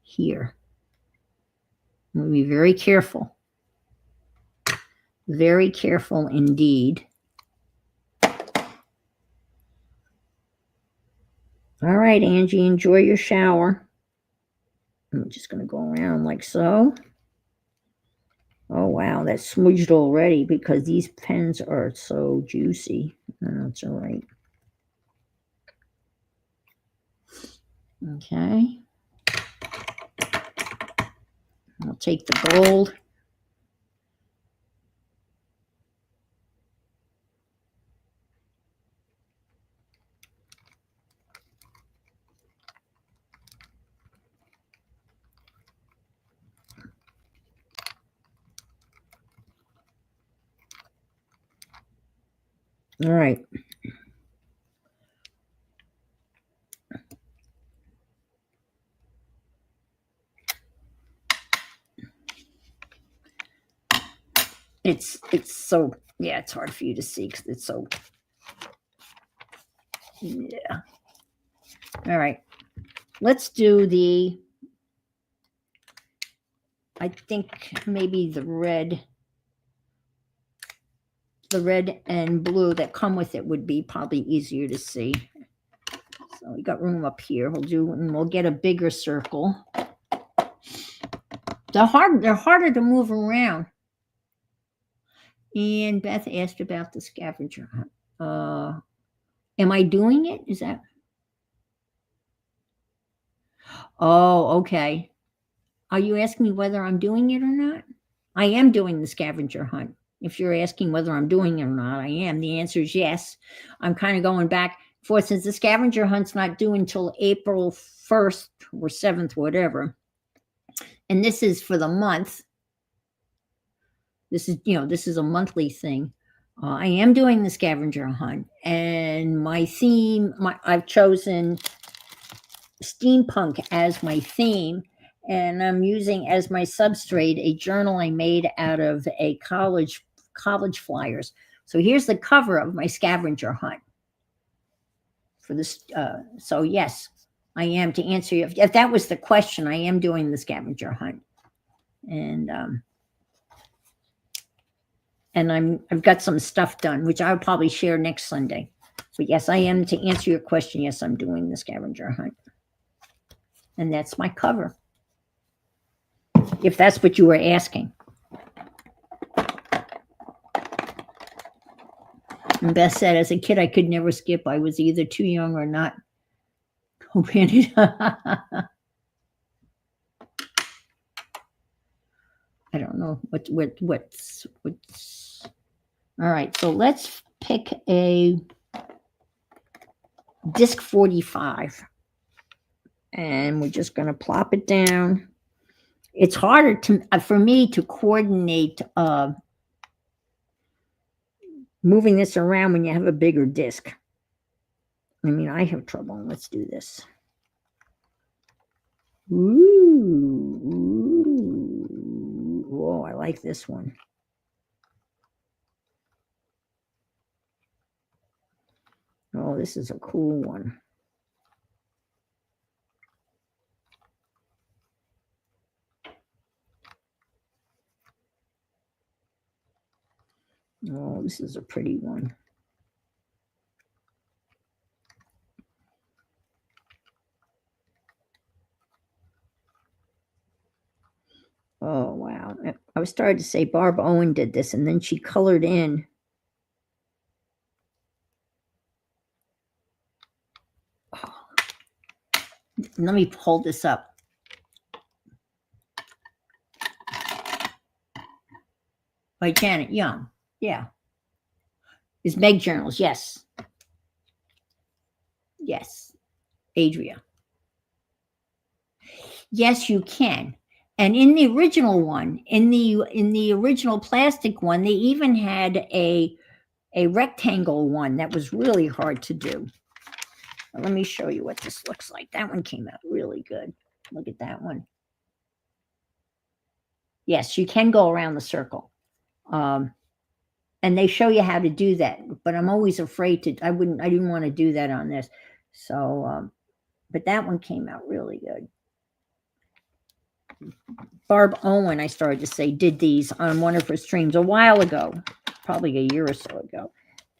here. We'll be very careful. Very careful indeed. All right, Angie, enjoy your shower. I'm just going to go around like so. Oh, wow, that's smudged already because these pens are so juicy. That's all right. Okay. I'll take the gold. All right. It's so, yeah, it's hard for you to see because it's so, yeah. All right. Let's do I think maybe the red and blue that come with it would be probably easier to see. So we got room up here. We'll get a bigger circle. They're harder to move around. And Beth asked about the scavenger hunt. Am I doing it? Is that? Oh, okay. Are you asking me whether I'm doing it or not? I am doing the scavenger hunt. If you're asking whether I'm doing it or not, I am. The answer is yes. I'm kind of going back and forth since the scavenger hunt's not due until April 1st or 7th, whatever. And this is for the month. This is a monthly thing. I am doing the scavenger hunt, and my theme, I've chosen steampunk as my theme, and I'm using as my substrate a journal I made out of a college flyers. So here's the cover of my scavenger hunt for this. So yes, I am, to answer you. If that was the question, I am doing the scavenger hunt, and I've got some stuff done, which I'll probably share next Sunday. But yes, I am, to answer your question. Yes, I'm doing the scavenger hunt, and that's my cover. If that's what you were asking. And Beth said, as a kid, I could never skip. I was either too young or not co-parented. I don't know what's. All right, so let's pick a disc 45. And we're just going to plop it down. It's harder for me to coordinate moving this around when you have a bigger disc. I mean, I have trouble. Let's do this. Ooh. Whoa, I like this one. Oh, this is a cool one. Oh, this is a pretty one. Oh, wow. I was starting to say Barb Owen did this, and then she colored in. Oh. Let me hold this up. By Janet Young. Yeah. Is Meg Journals. Yes. Yes. Adria. Yes, you can. And in the original one, in the original plastic one, they even had a rectangle one that was really hard to do. Let me show you what this looks like. That one came out really good. Look at that one. Yes, you can go around the circle. And they show you how to do that, but I'm always afraid to, I didn't want to do that on this. So, but that one came out really good. Barb Owen, I started to say, did these on one of her streams a while ago, probably a year or so ago.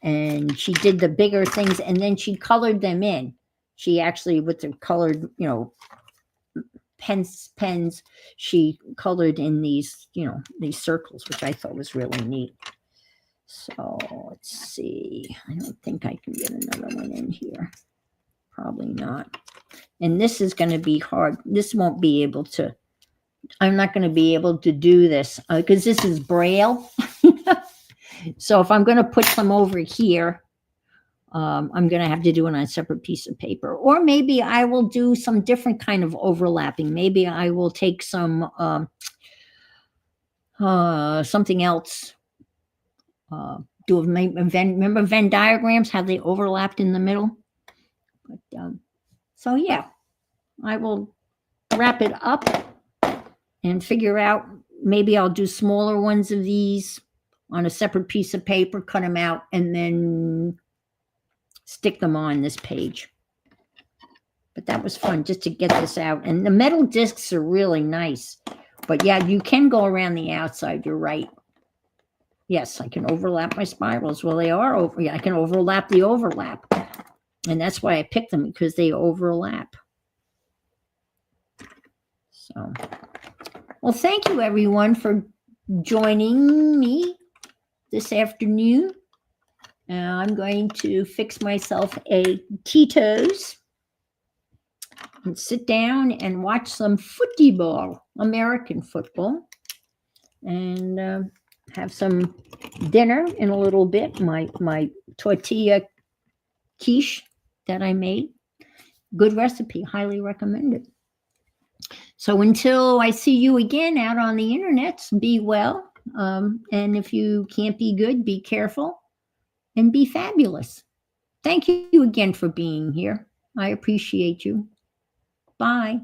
And she did the bigger things and then she colored them in. She actually, with the colored, pens, she colored in these, these circles, which I thought was really neat. So let's see. I don't think I can get another one in here. Probably not. And this is going to be hard. This won't be able to, I'm not going to be able to do this because this is Braille. So if I'm going to put some over here, I'm going to have to do it on a separate piece of paper. Or maybe I will do some different kind of overlapping. Maybe I will take some something else. Remember Venn diagrams, how they overlapped in the middle? But, so yeah, I will wrap it up and figure out, maybe I'll do smaller ones of these on a separate piece of paper, cut them out, and then stick them on this page. But that was fun just to get this out. And the metal discs are really nice. But yeah, you can go around the outside. You're right. Yes, I can overlap my spirals. Well, they are over. Yeah, I can overlap the overlap. And that's why I picked them, because they overlap. So, well, thank you everyone for joining me this afternoon. I'm going to fix myself a Tito's and sit down and watch some football, American football, and have some dinner in a little bit. My tortilla quiche that I made. Good recipe, highly recommended. So until I see you again out on the internet, be well. And if you can't be good, be careful and be fabulous. Thank you again for being here. I appreciate you. Bye.